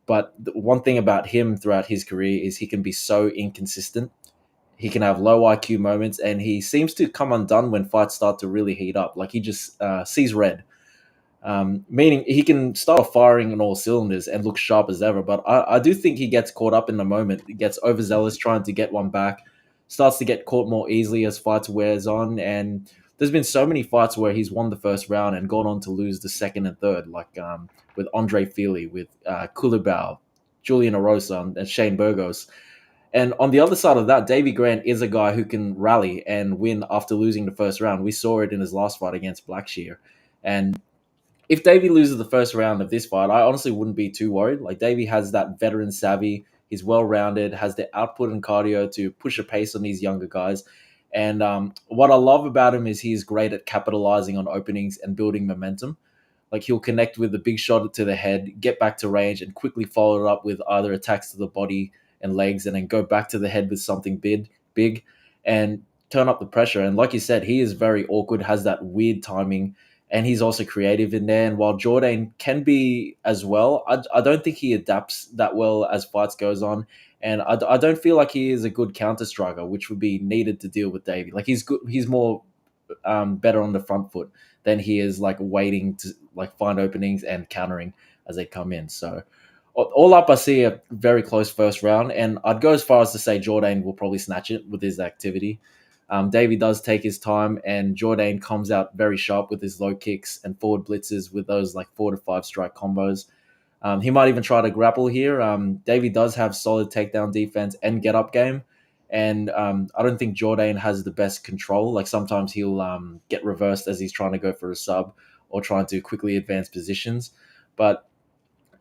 But the one thing about him throughout his career is he can be so inconsistent. He can have low IQ moments, and he seems to come undone when fights start to really heat up. Like he just sees red, meaning he can start firing on all cylinders and look sharp as ever. But I do think he gets caught up in the moment. He gets overzealous trying to get one back, starts to get caught more easily as fights wears on. And there's been so many fights where he's won the first round and gone on to lose the second and third, like with Andre Feely, with Kulibao, Julian Erosa, and Shane Burgos. And on the other side of that, Davy Grant is a guy who can rally and win after losing the first round. We saw it in his last fight against Blackshear. And if Davy loses the first round of this fight, I honestly wouldn't be too worried. Like Davy has that veteran savvy. He's well rounded, has the output and cardio to push a pace on these younger guys. And what I love about him is he's great at capitalizing on openings and building momentum. Like he'll connect with a big shot to the head, get back to range, and quickly follow it up with either attacks to the body and legs, and then go back to the head with something big, and turn up the pressure. And like you said, he is very awkward, has that weird timing, and he's also creative in there. And while Jourdain can be as well, I don't think he adapts that well as fights goes on. And I don't feel like he is a good counter striker, which would be needed to deal with Davey. Like he's good, he's more better on the front foot than he is like waiting to like find openings and countering as they come in. So all up, I see a very close first round, and I'd go as far as to say Jourdain will probably snatch it with his activity. Davey does take his time, and Jourdain comes out very sharp with his low kicks and forward blitzes with those like 4 to 5 strike combos. He might even try to grapple here. Davey does have solid takedown defense and get up game, and I don't think Jourdain has the best control. Like sometimes he'll get reversed as he's trying to go for a sub or trying to quickly advance positions. But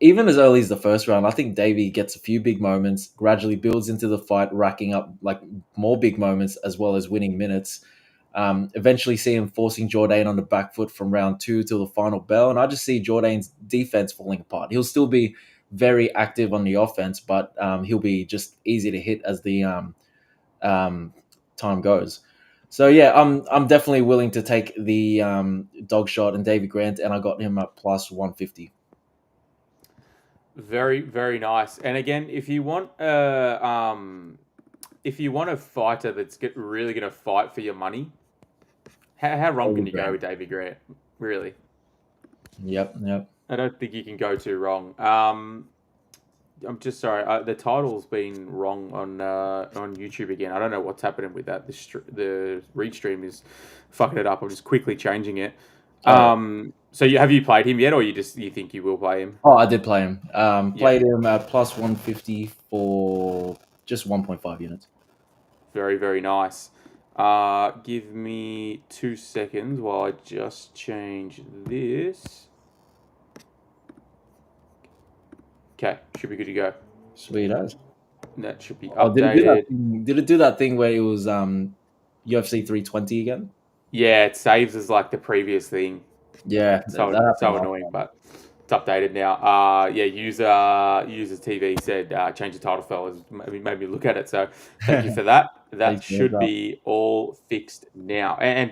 even as early as the first round, I think Davey gets a few big moments, gradually builds into the fight, racking up like more big moments as well as winning minutes. Eventually see him forcing Jourdain on the back foot from round 2 till the final bell. And I just see Jourdain's defense falling apart. He'll still be very active on the offense, but he'll be just easy to hit as the um, time goes. So yeah, I'm definitely willing to take the dog shot and David Grant, and I got him at plus 150. Very, very nice. And again, if you want a fighter that's really going to fight for your money, how wrong can David you go Grant. with David Grant? Really, Yep. I don't think you can go too wrong. I'm just sorry. The title's been wrong on YouTube again. I don't know what's happening with that. The read stream is fucking it up. I'm just quickly changing it. All right. So have you played him yet, or you think you will play him? Oh, I did play him. Yeah, Played him at plus 150 for just 1.5 units. very, very nice. Give me 2 seconds while I just change this. Okay, should be good to go. Sweet as. That should be Oh, did it do that updated. thing? Did it do that thing where it was UFC 320 again? Yeah, it saves as like the previous thing. Yeah, So that happened so last annoying, time. but it's updated now. Yeah, user TV said change the title, fellas. Made me look at it. So thank you for that. That Thanks, should man. be all fixed now. And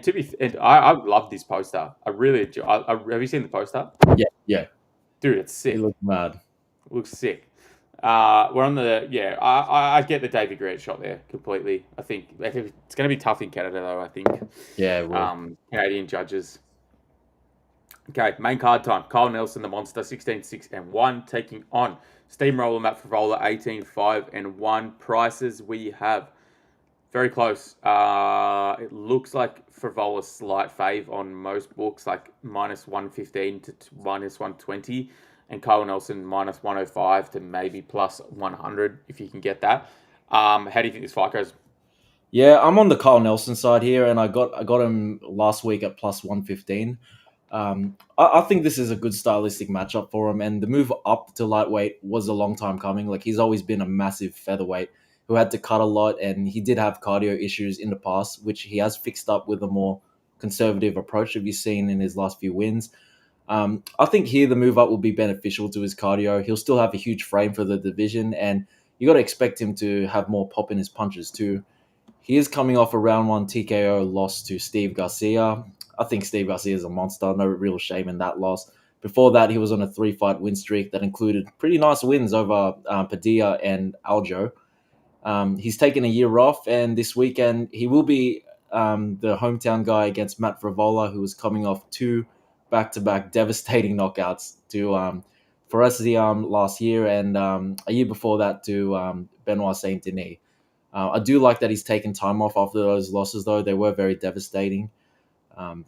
I love this poster. I really enjoy. Have you seen the poster, Yeah, dude? It's it sick. looked mad. Looks sick. We're on the I get the David Grant shot there completely. I think it's going to be tough in Canada though. I think Yeah, it will. Canadian judges. Okay, main card time. Kyle Nelson, the monster, 16-6-1, taking on Steamroller Matt Frevola, 18-5-1. Prices we have very close. It looks like Frivola's slight fave on most books, like minus 115 to minus 120, and Kyle Nelson minus 105 to maybe plus 100 if you can get that. How do you think this fight goes? Yeah, I'm on the Kyle Nelson side here, and I got him last week at plus 115. I think this is a good stylistic matchup for him, and the move up to lightweight was a long time coming. Like he's always been a massive featherweight who had to cut a lot, and he did have cardio issues in the past, which he has fixed up with a more conservative approach that we've seen in his last few wins. I think here the move up will be beneficial to his cardio. He'll still have a huge frame for the division, and you got to expect him to have more pop in his punches too. He is coming off a round one TKO loss to Steve Garcia. I think Steve Garcia is a monster. No real shame in that loss. Before that, he was on a 3-fight win streak that included pretty nice wins over Padilla and Aljo. He's taken a year off, and this weekend he will be the hometown guy against Matt Frevola, who was coming off two back-to-back devastating knockouts to Forestiam last year and a year before that to Benoit Saint Denis. I do like that he's taken time off after those losses, though. They were very devastating. Um,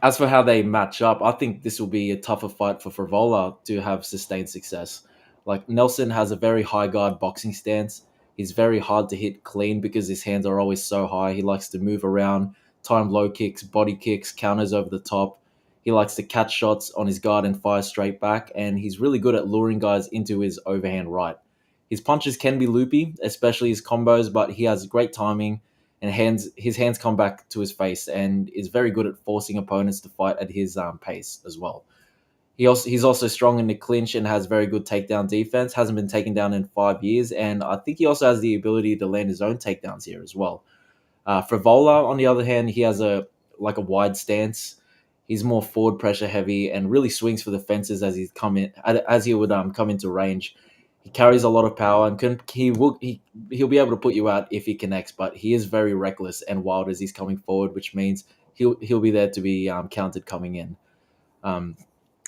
as for how they match up, I think this will be a tougher fight for Frevola to have sustained success. Like Nelson has a very high guard boxing stance. He's very hard to hit clean because his hands are always so high. He likes to move around, time low kicks, body kicks, counters over the top. He likes to catch shots on his guard and fire straight back, and he's really good at luring guys into his overhand right. His punches can be loopy, especially his combos, but he has great timing and his hands come back to his face and is very good at forcing opponents to fight at his pace as well. He's also strong in the clinch and has very good takedown defense. Hasn't been taken down in 5 years, and I think he also has the ability to land his own takedowns here as well. Frevola, on the other hand, he has a wide stance. He's more forward pressure heavy and really swings for the fences as he would come into range. He carries a lot of power and he'll be able to put you out if he connects. But he is very reckless and wild as he's coming forward, which means he'll be there to be countered coming in. Um,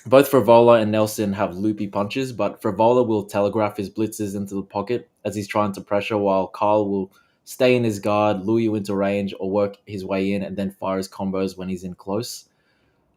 Both Frevola and Nelson have loopy punches, but Frevola will telegraph his blitzes into the pocket as he's trying to pressure, while Kyle will stay in his guard, lure you into range, or work his way in and then fire his combos when he's in close.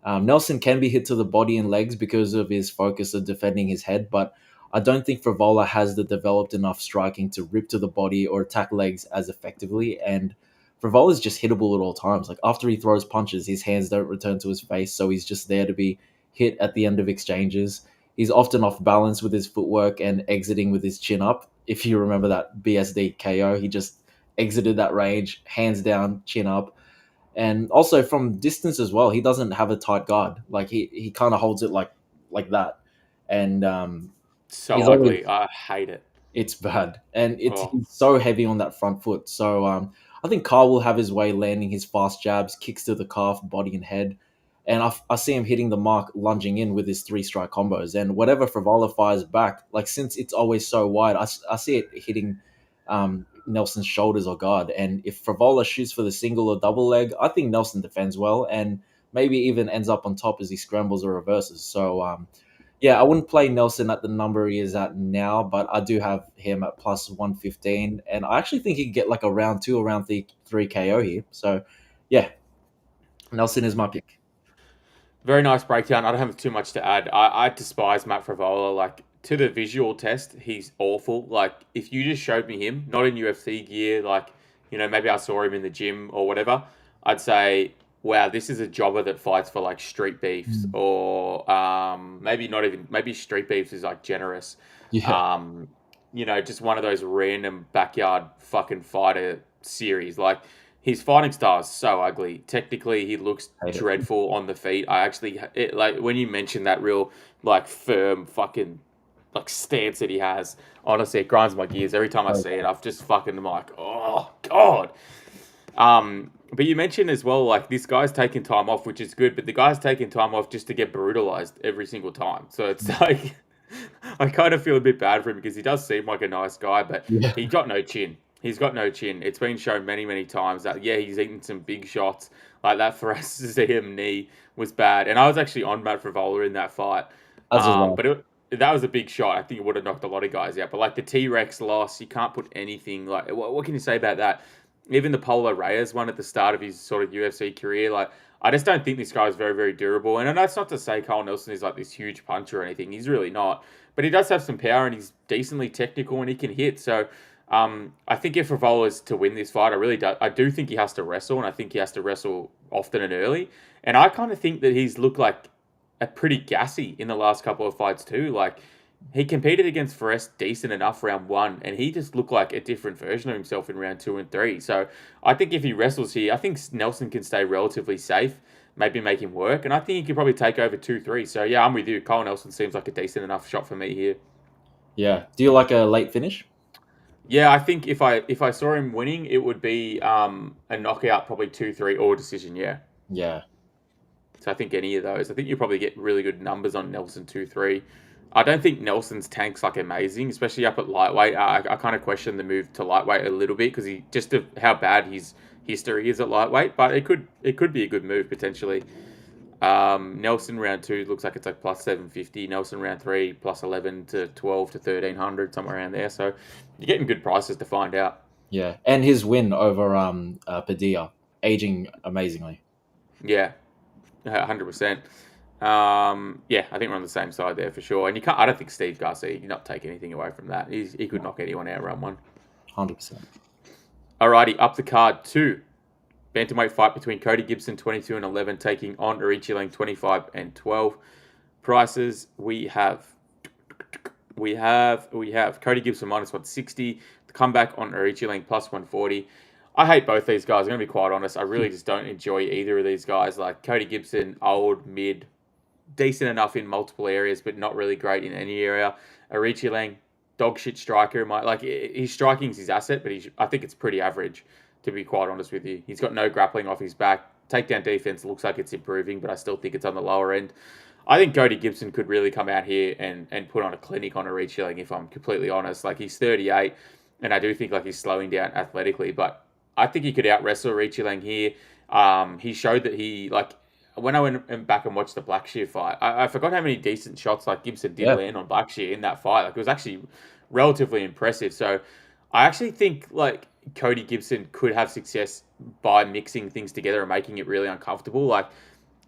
Nelson can be hit to the body and legs because of his focus of defending his head, but I don't think Frevola has the developed enough striking to rip to the body or attack legs as effectively, and Frevola is just hittable at all times. Like after he throws punches, his hands don't return to his face, so he's just there to be hit at the end of exchanges. He's often off balance with his footwork and exiting with his chin up. If you remember that BSD KO, he just exited that range, hands down, chin up. And also from distance as well, he doesn't have a tight guard. Like he kind of holds it like that. And So He's always ugly. I hate it. It's bad, and Oh, he's so heavy on that front foot. So I think Carl will have his way landing his fast jabs, kicks to the calf, body and head, and I see him hitting the mark, lunging in with his three strike combos, and whatever Frevola fires back, like since it's always so wide, I see it hitting Nelson's shoulders or guard, and if Frevola shoots for the single or double leg, I think Nelson defends well, and maybe even ends up on top as he scrambles or reverses. So yeah, I wouldn't play Nelson at the number he is at now, but I do have him at plus 115. And I actually think he could get like a round two or round three KO here. So, yeah, Nelson is my pick. very nice breakdown. I don't have too much to add. I despise Matt Frevola. Like, to the visual test, he's awful. Like, if you just showed me him, not in UFC gear, like, maybe I saw him in the gym or whatever, I'd say, wow, this is a jobber that fights for like street beefs, Mm. or maybe not even, maybe street beefs is like generous. Yeah, Um, just one of those random backyard fucking fighter series. Like, his fighting style is so ugly. Technically, he looks hate it. dreadful on the feet. I actually, like, when you mention that real, like, firm fucking, like, stance that he has, honestly, it grinds my gears every time I see it. I've just fucking, I'm like, oh god. But you mentioned as well, like, this guy's taking time off, which is good, but the guy's taking time off just to get brutalized every single time. So it's like, I kind of feel a bit bad for him because he does seem like a nice guy, but Yeah, he got no chin. He's got no chin. It's been shown many, many times that, yeah, he's eaten some big shots. Like that Ferrazim knee was bad. And I was actually on Matt Frevola in that fight. as was I. That was a big shot. I think it would have knocked a lot of guys out. But like the T-Rex loss, you can't put anything, like, what can you say about that? Even the Polo Reyes one at the start of his sort of UFC career, like, I just don't think this guy is very, very durable. And that's not to say Carl Nelson is like this huge puncher or anything. He's really not. But he does have some power and he's decently technical and he can hit. So I think if Frevola is to win this fight, I do think he has to wrestle, and I think he has to wrestle often and early. And I kind of think that he's looked like a pretty gassy in the last couple of fights too. Like, he competed against Forrest decent enough round one, and he just looked like a different version of himself in round two and three. So I think if he wrestles here, I think Nelson can stay relatively safe, maybe make him work, and I think he could probably take over 2-3. So yeah, I'm with you. Kyle Nelson seems like a decent enough shot for me here. Yeah. Do you like a late finish? Yeah, I think if I saw him winning, it would be a knockout, probably 2-3 or decision. Yeah. Yeah. So I think any of those. I think you probably get really good numbers on Nelson 2-3. I don't think Nelson's tank's like amazing, especially up at lightweight. I kind of question the move to lightweight a little bit because he just of how bad his history is at lightweight. But it could be a good move potentially. Nelson round two looks like it's like plus 750. Nelson round three plus 11 to 12 to 1300, somewhere around there. So you're getting good prices to find out. Yeah. And his win over Padilla, aging amazingly. Yeah, 100%. Yeah, I think we're on the same side there for sure. And you can't. I don't think Steve Garcia. You're not taking anything away from that. He could knock anyone out round one. 100%. Alrighty, up the card two. Bantamweight fight between Cody Gibson 22-11 taking on Aoriqileng 25-12. Prices we have Cody Gibson minus 160. The comeback on Aoriqileng plus 140. I hate both these guys. I'm going to be quite honest. I really just don't enjoy either of these guys. Like Cody Gibson, old, mid, decent enough in multiple areas, but not really great in any area. Aoriqileng, dog shit striker. His striking's his asset, but I think it's pretty average, to be quite honest with you. He's got no grappling off his back. Takedown defense looks like it's improving, but I still think it's on the lower end. I think Cody Gibson could really come out here and put on a clinic on Aoriqileng, if I'm completely honest. Like, he's 38, and I do think like he's slowing down athletically, but I think he could out wrestle Aoriqileng here. He showed that when I went back and watched the Blackshear fight, I forgot how many decent shots like Gibson did Yeah. land on Blackshear in that fight. Like, it was actually relatively impressive. So I actually think like Cody Gibson could have success by mixing things together and making it really uncomfortable. Like,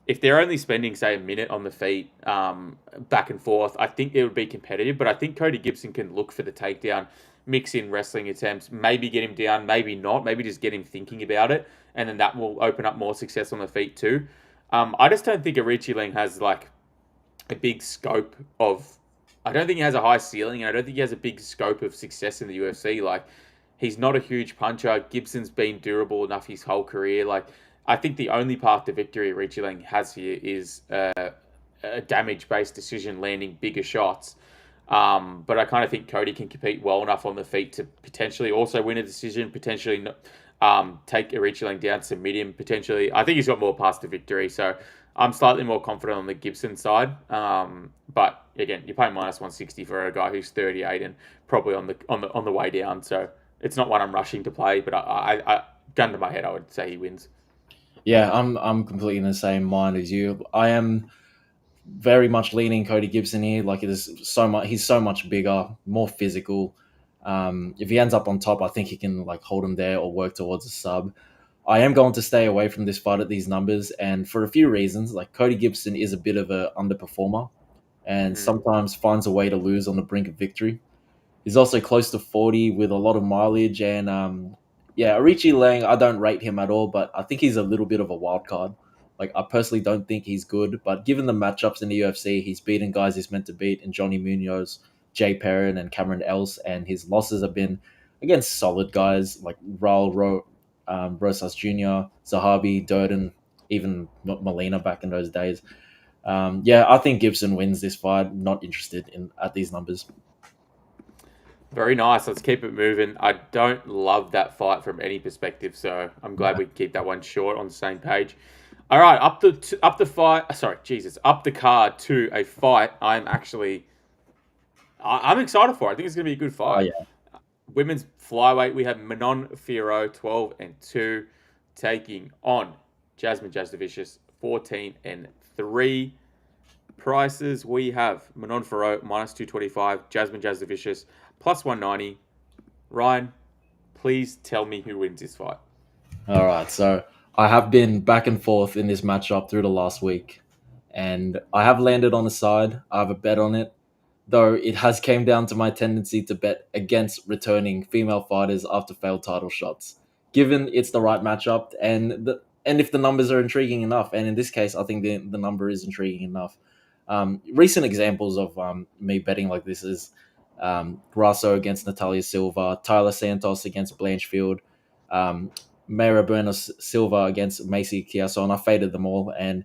if they're only spending, say, a minute on the feet, back and forth, I think it would be competitive. But I think Cody Gibson can look for the takedown, mix in wrestling attempts, maybe get him down, maybe not, maybe just get him thinking about it, and then that will open up more success on the feet too. I just don't think Aoriqileng has like a big scope of. I don't think he has a high ceiling, and I don't think he has a big scope of success in the UFC. Like, he's not a huge puncher. Gibson's been durable enough his whole career. Like, I think the only path to victory Aoriqileng has here is a damage-based decision, landing bigger shots. But I kind of think Cody can compete well enough on the feet to potentially also win a decision, potentially take Aoriqileng down, submit him, potentially. I think he's got more paths to victory, so I'm slightly more confident on the Gibson side. But again, you're paying minus 160 for a guy who's 38 and probably on the way down. So it's not one I'm rushing to play, but I gun to my head, I would say he wins. Yeah, I'm completely in the same mind as you. I am very much leaning Cody Gibson here. Like, it is so much. He's so much bigger, more physical. If he ends up on top, I think he can like hold him there or work towards a sub. I am going to stay away from this fight at these numbers, and for a few reasons. Like, Cody Gibson is a bit of a underperformer, and Mm. sometimes finds a way to lose on the brink of victory. He's also close to 40 with a lot of mileage. And yeah, Aoriqileng, I don't rate him at all, but I think he's a little bit of a wild card. Like, I personally don't think he's good, but given the matchups in the UFC, he's beaten guys he's meant to beat in Johnny Munoz, Jay Perrin, and Cameron Else, and his losses have been against solid guys like Rosas Jr., Zahabi, Durden, even Molina back in those days. Yeah, I think Gibson wins this fight. Not interested in at these numbers. Very nice. Let's keep it moving. I don't love that fight from any perspective, so I'm glad we keep that one short on the same page. All right, up the fight. Sorry, Jesus, up the card to a fight. I'm excited for. I think it's going to be a good Oh fight. yeah. Women's flyweight. We have Manon Fiorot 12-2 taking on Jasmine Jasudavicius 14-3. Prices we have Manon Fiorot minus 225, Jasmine Jasudavicius plus 190. Ryan, please tell me who wins this fight. All right, so I have been back and forth in this matchup through the last week, and I have landed on a side. I have a bet on it, though it has came down to my tendency to bet against returning female fighters after failed title shots, given it's the right matchup and if the numbers are intriguing enough. And in this case, I think the number is intriguing enough. Recent examples of me betting like this is Grasso against Natalia Silva, Tyler Santos against Blanchfield, um, Mayra Bueno Silva against Macy Chiasso, and I faded them all. And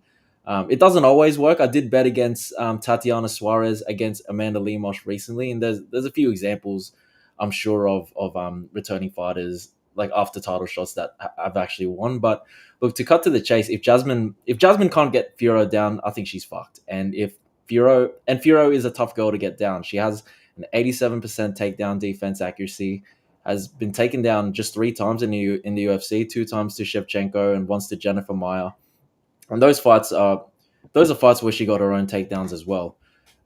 it doesn't always work. I did bet against Tatiana Suarez against Amanda Lemos recently, and there's a few examples I'm sure of returning fighters like after title shots that have actually won. But look, to cut to the chase, if Jasmine can't get Fiorot down, I think she's fucked. And if Fiorot is a tough girl to get down. She has an 87% takedown defense accuracy, has been taken down just 3 times in the UFC, 2 times to Shevchenko and once to Jennifer Maia. And those are fights where she got her own takedowns as well.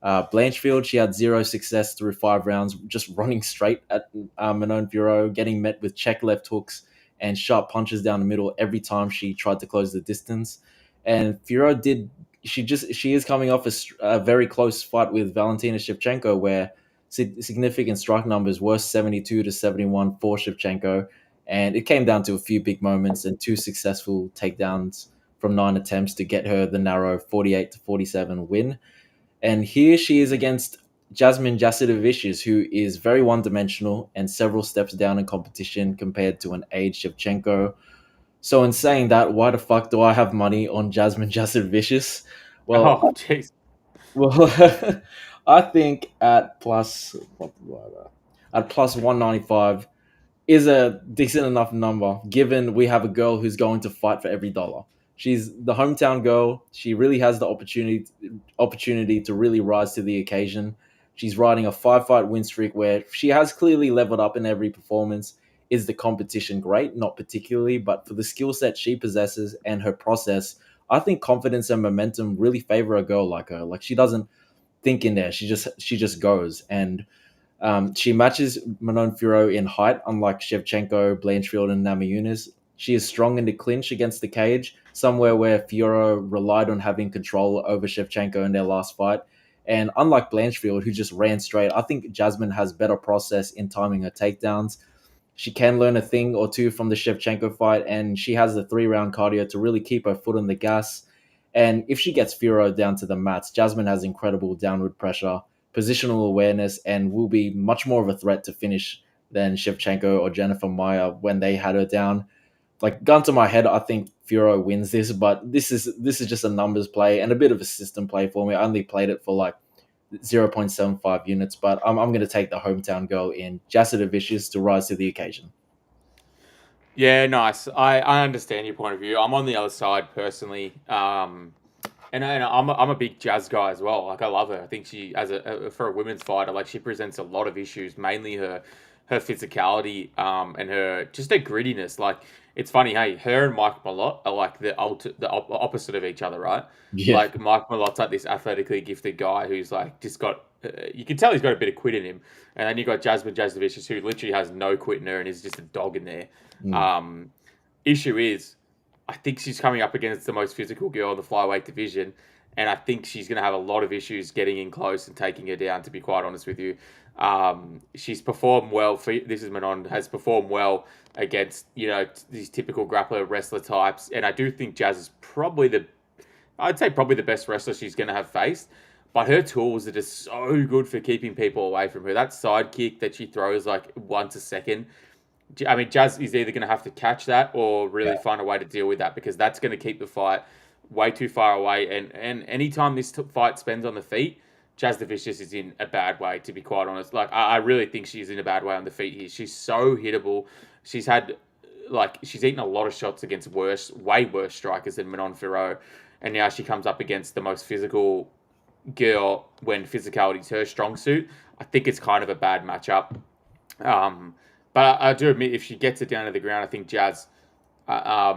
Blanchfield, she had zero success through 5 rounds, just running straight at Manon Fiorot, getting met with check left hooks and sharp punches down the middle every time she tried to close the distance. And Fiorot did. She is coming off a very close fight with Valentina Shevchenko, where significant strike numbers were 72-71 for Shevchenko, and it came down to a few big moments and 2 successful takedowns from 9 attempts to get her the narrow 48-47 win. And here she is against Jasmine Jasudavicius, who is very one-dimensional and several steps down in competition compared to an aged Shevchenko. So in saying that, why the fuck do I have money on Jasmine Jasudavicius? Well, Oh, jeez. well, I think at plus 195 is a decent enough number, given we have a girl who's going to fight for every dollar. She's the hometown girl. She really has the opportunity to really rise to the occasion. She's riding a 5-fight win streak where she has clearly leveled up in every performance. Is the competition great? Not particularly, but for the skill set she possesses and her process, I think confidence and momentum really favor a girl like her. Like, she doesn't think in there. She just goes. And she matches Manon Fiorot in height, unlike Shevchenko, Blanchfield, and Namajunas. She is strong in the clinch against the cage, somewhere where Fiorot relied on having control over Shevchenko in their last fight. And unlike Blanchfield, who just ran straight, I think Jasmine has better process in timing her takedowns. She can learn a thing or two from the Shevchenko fight, and she has the 3-round cardio to really keep her foot on the gas. And if she gets Fiorot down to the mats, Jasmine has incredible downward pressure, positional awareness, and will be much more of a threat to finish than Shevchenko or Jennifer Maia when they had her down. Like, gun to my head, I think Fiorot wins this, but this is just a numbers play and a bit of a system play for me. I only played it for like 0.75 units, but I'm going to take the hometown girl in Jasudavicius to rise to the occasion. Yeah, nice. I understand your point of view. I'm on the other side personally. And I'm a big Jazz guy as well. Like I love her. I think she for a women's fighter, like she presents a lot of issues, mainly her physicality, and her just her grittiness. Like it's funny, hey, her and Mike Malott are like the opposite of each other, right? Yeah. Like Mike Malott's like this athletically gifted guy who's like just got. You can tell he's got a bit of quit in him, and then you got Jasmine Jasudavicius who literally has no quit in her and is just a dog in there. Issue is, I think she's coming up against the most physical girl in the flyweight division, and I think she's going to have a lot of issues getting in close and taking her down, to be quite honest with you. She's performed well. This is Manon, has performed well against, these typical grappler wrestler types, and I do think Jazz is probably the best wrestler she's going to have faced. But her tools are just so good for keeping people away from her. That side kick that she throws like once a second, I mean, Jazz is either going to have to catch that or really find a way to deal with that, because that's going to keep the fight way too far away. And anytime this fight spends on the feet, Jasudavicius is in a bad way, to be quite honest. Like, I really think she's in a bad way on the feet here. She's so hittable. She's eaten a lot of shots against way worse strikers than Manon Fiorot. And now she comes up against the most physical girl when physicality is her strong suit. I think it's kind of a bad matchup. But I do admit, if she gets it down to the ground, I think Jazz, I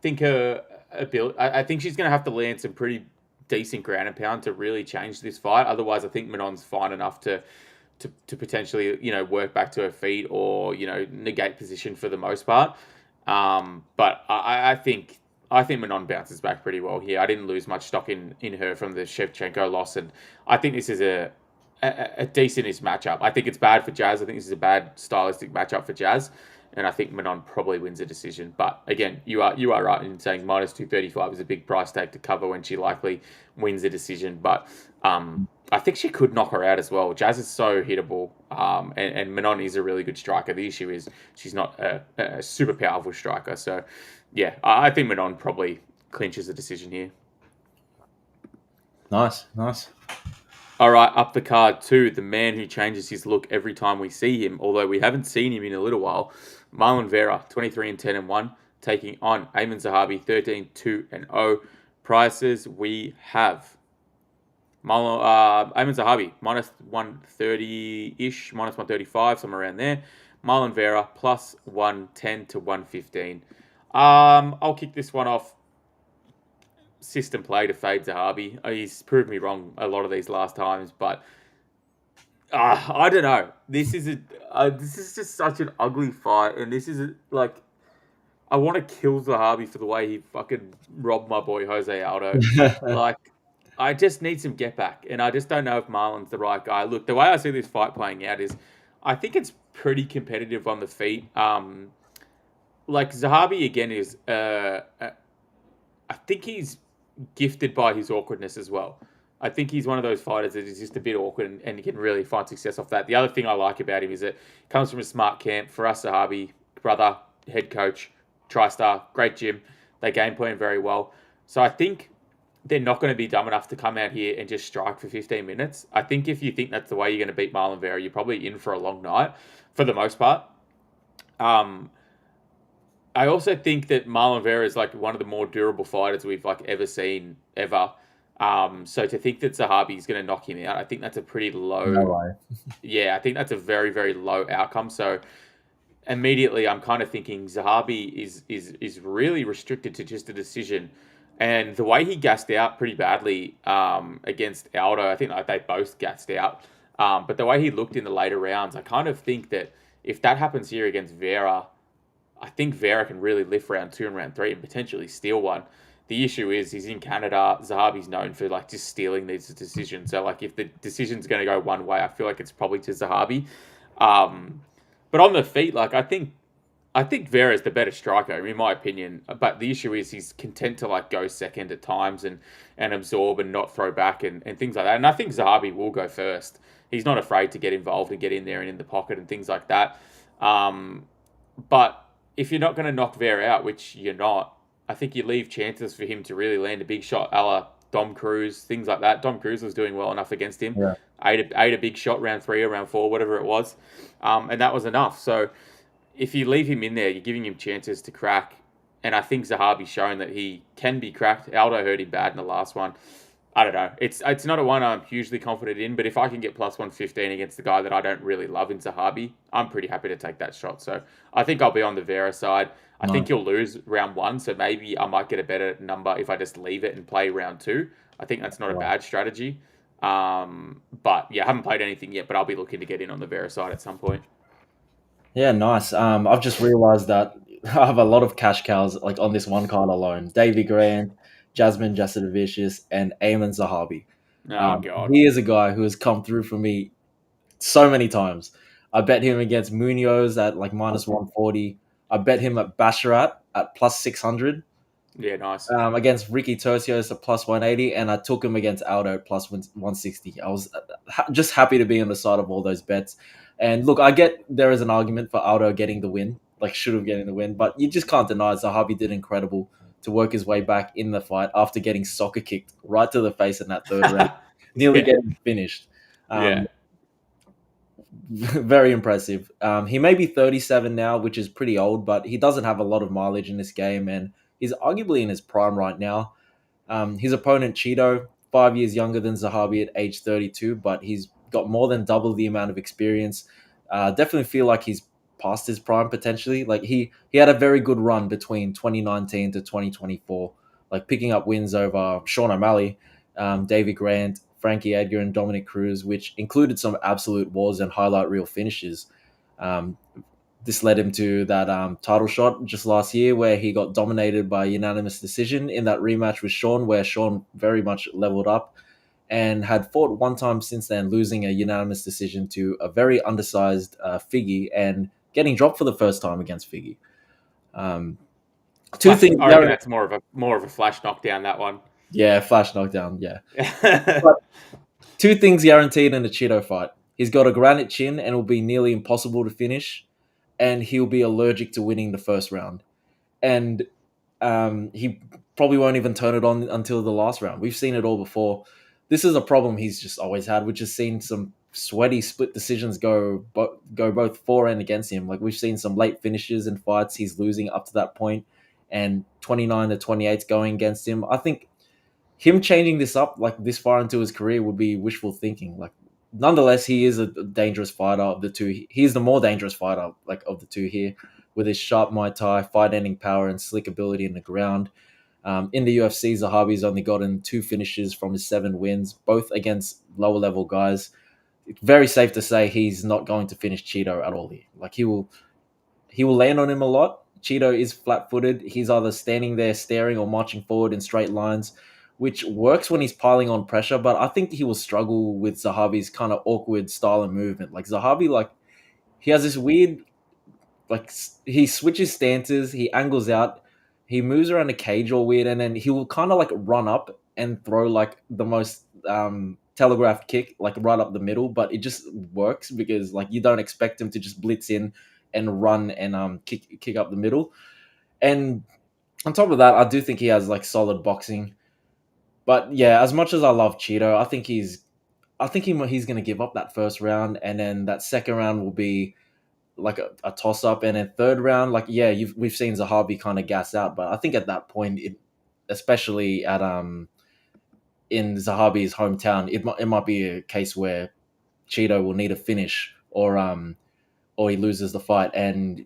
think her ability, I think she's going to have to land some pretty decent ground and pound to really change this fight. Otherwise, I think Manon's fine enough to potentially, work back to her feet or, negate position for the most part. But I think Manon bounces back pretty well here. I didn't lose much stock in her from the Shevchenko loss, and I think this is a decentish matchup. I think it's bad for Jazz. I think this is a bad stylistic matchup for Jazz, and I think Manon probably wins a decision. But again, you are right in saying minus 235 is a big price tag to cover when she likely wins a decision. But I think she could knock her out as well. Jazz is so hittable, and Manon is a really good striker. The issue is she's not a super powerful striker. So yeah, I think Manon probably clinches a decision here. Nice. All right, up the card too, the man who changes his look every time we see him, although we haven't seen him in a little while. Marlon Vera, 23-10-1, taking on Aiemann Zahabi, 13-2-0. Prices we have Aiemann Zahabi minus 130-ish, minus 135, somewhere around there. Marlon Vera plus 110 to 115. I'll kick this one off. System play to fade Zahabi. He's proved me wrong a lot of these last times, but I don't know. This is just such an ugly fight, and this is I want to kill Zahabi for the way he fucking robbed my boy Jose Aldo. I just need some get back, and I just don't know if Marlon's the right guy. Look, the way I see this fight playing out is, I think it's pretty competitive on the feet. Zahabi again is, I think he's gifted by his awkwardness as well. I think he's one of those fighters that is just a bit awkward and he can really find success off that. The other thing I like about him is that he comes from a smart camp. For us, Zahabi, brother, head coach, TriStar, great gym. They game plan very well. So I think they're not going to be dumb enough to come out here and just strike for 15 minutes. I think if you think that's the way you're going to beat Marlon Vera, you're probably in for a long night for the most part. I also think that Marlon Vera is one of the more durable fighters we've ever seen ever. So to think that Zahabi is going to knock him out, I think that's a pretty low. No way. Yeah, I think that's a very, very low outcome. So immediately I'm kind of thinking Zahabi is really restricted to just a decision. And the way he gassed out pretty badly against Aldo, I think they both gassed out. But the way he looked in the later rounds, I kind of think that if that happens here against Vera, I think Vera can really lift round 2 and round 3 and potentially steal one. The issue is he's in Canada. Zahabi's known for just stealing these decisions. So if the decision's going to go one way, I feel like it's probably to Zahabi. But on the feet, I think Vera's the better striker in my opinion. But the issue is he's content to go second at times and absorb and not throw back and things like that. And I think Zahabi will go first. He's not afraid to get involved and get in there and in the pocket and things like that. But if you're not going to knock Vera out, which you're not, I think you leave chances for him to really land a big shot a la Dom Cruz, things like that. Dom Cruz was doing well enough against him. Yeah. Ate a big shot round 3 or round 4, whatever it was, and that was enough. So if you leave him in there, you're giving him chances to crack. And I think Zahabi's shown that he can be cracked. Aldo hurt him bad in the last one. I don't know. It's not a one I'm hugely confident in, but if I can get plus 115 against the guy that I don't really love in Zahabi, I'm pretty happy to take that shot. So I think I'll be on the Vera side. I think he'll lose round 1, so maybe I might get a better number if I just leave it and play round 2. I think that's not a bad strategy. But yeah, I haven't played anything yet, but I'll be looking to get in on the Vera side at some point. Yeah, nice. I've just realized that I have a lot of cash cows like on this one card alone. Davy Grant, Jasmine Jasudavicius, and Aiemann Zahabi. Oh, God. He is a guy who has come through for me so many times. I bet him against Munoz at like minus 140. I bet him at Basharat at plus 600. Yeah, nice. Against Ricky Tercios at plus 180, and I took him against Aldo at plus 160. I was just happy to be on the side of all those bets. And look, I get there is an argument for Aldo getting the win, like should have getting the win, but you just can't deny Zahabi did incredible to work his way back in the fight after getting soccer kicked right to the face in that third round, nearly getting finished. Yeah. Very impressive. He may be 37 now, which is pretty old, but he doesn't have a lot of mileage in this game, and he's arguably in his prime right now. His opponent, Cheeto, 5 years younger than Zahabi at age 32, but he's got more than double the amount of experience. Definitely feel like he's past his prime potentially. Like he had a very good run between 2019 to 2024, like picking up wins over Sean O'Malley, Davy Grant, Frankie Edgar, and Dominic Cruz, which included some absolute wars and highlight reel finishes. This led him to that title shot just last year where he got dominated by unanimous decision in that rematch with Sean, where Sean very much leveled up and had fought one time since then, losing a unanimous decision to a very undersized Figgy and getting dropped for the first time against Figgy. Two things. I reckon that's more of a flash knockdown, that one. Yeah, flash knockdown, yeah. But two things guaranteed in a Cheeto fight. He's got a granite chin and will be nearly impossible to finish, and he'll be allergic to winning the first round. And he probably won't even turn it on until the last round. We've seen it all before. This is a problem he's just always had, which has seen some sweaty split decisions go both for and against him. Like we've seen some late finishes in fights he's losing up to that point, and 29 to 28 going against him. I think him changing this up like this far into his career would be wishful thinking. Like nonetheless, he is a dangerous fighter of the two. He's the more dangerous fighter like of the two here, with his sharp Muay Thai, fight-ending power, and slick ability in the ground. In the UFC, Zahabi's only gotten 2 finishes from his 7 wins, both against lower-level guys. It's very safe to say he's not going to finish Cheeto at all here. Like he will land on him a lot. Cheeto is flat-footed. He's either standing there staring or marching forward in straight lines, which works when he's piling on pressure, but I think he will struggle with Zahabi's kind of awkward style and movement. Like Zahabi, like he has this weird, like he switches stances, he angles out, he moves around the cage all weird, and then he will kind of like run up and throw like the most telegraphed kick, like right up the middle, but it just works because like you don't expect him to just blitz in and run and kick up the middle. And on top of that, I do think he has like solid boxing. But yeah, as much as I love Cheeto, I think he's going to give up that first round, and then that second round will be like a toss up, and then third round, like yeah, we've seen Zahabi kind of gas out, but I think at that point, especially at in Zahabi's hometown, it might be a case where Cheeto will need a finish or he loses the fight, and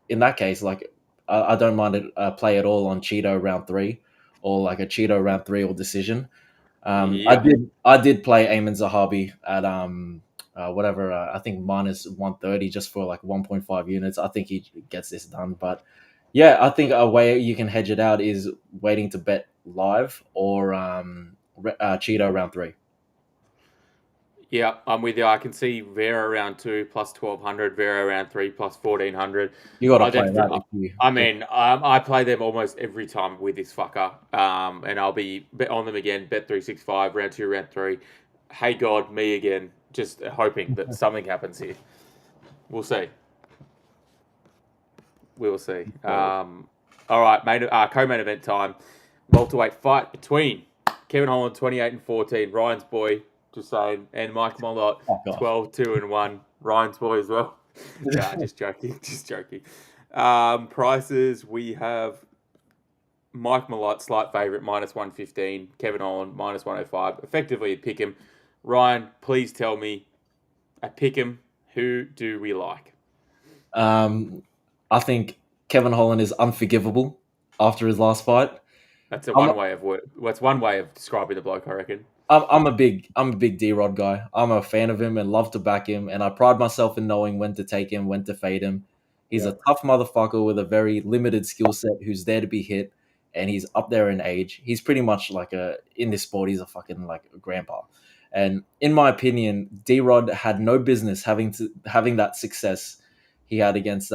in that case, like I don't mind it play at all on Cheeto round 3 or like a Cheeto round 3 or decision. Yeah. I did play Aiemann Zahabi at whatever I think minus 130 just for like 1.5 units. I think he gets this done, but yeah, I think a way you can hedge it out is waiting to bet live or Cheeto round 3. Yeah, I'm with you. I can see Vera round 2 plus 1,200, Vera round 3 plus 1,400. You got to play that. I mean, I play them almost every time with this fucker, and I'll be bet on them again. Bet 365 round 2, round 3. Hey God, me again. Just hoping that something happens here. We'll see. We will see. All right, co-main event time. Welterweight fight between Kevin Holland 28-14. Ryan's boy, just saying, and Mike Malott Oh, God. 12-2-1. Ryan's boy as well. Nah, just joking, just joking. Prices, we have Mike Malott, slight favourite, -115. Kevin Holland, -105. Effectively a pick him. Ryan, please tell me, a pick him. Who do we like? I think Kevin Holland is unforgivable after his last fight. That's one way of describing the bloke, I reckon. I'm a big D-Rod guy. I'm a fan of him and love to back him, and I pride myself in knowing when to take him, when to fade him. He's a tough motherfucker with a very limited skill set who's there to be hit, and he's up there in age. He's pretty much like in this sport, he's a fucking like a grandpa. And in my opinion, D-Rod had no business having that success he had against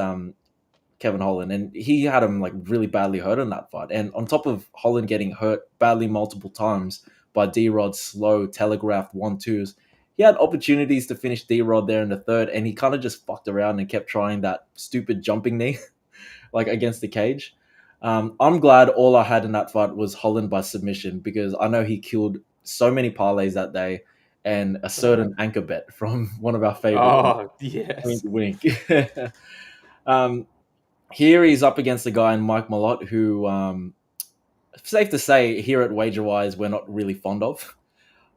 Kevin Holland, and he had him like really badly hurt in that fight. And on top of Holland getting hurt badly multiple times by D-Rod's slow telegraphed 1-2s, he had opportunities to finish D-Rod there in the third, and he kind of just fucked around and kept trying that stupid jumping knee like against the cage. I'm glad all I had in that fight was Holland by submission, because I know he killed so many parlays that day, and a certain anchor bet from one of our favorite. Oh, yes. Wink. Here he's up against a guy in Mike Malott who, safe to say, here at WagerWise, we're not really fond of.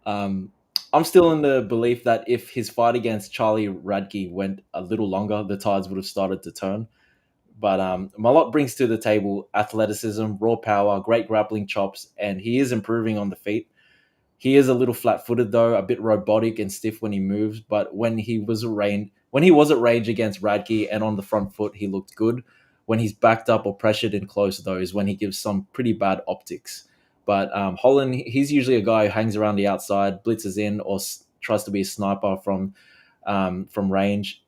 I'm still in the belief that if his fight against Charlie Radke went a little longer, the tides would have started to turn. But Malott brings to the table athleticism, raw power, great grappling chops, and he is improving on the feet. He is a little flat-footed though, a bit robotic and stiff when he moves. But when he was at range against Radke and on the front foot, he looked good. When he's backed up or pressured in close, though, is when he gives some pretty bad optics. But Holland, he's usually a guy who hangs around the outside, blitzes in, or tries to be a sniper from range.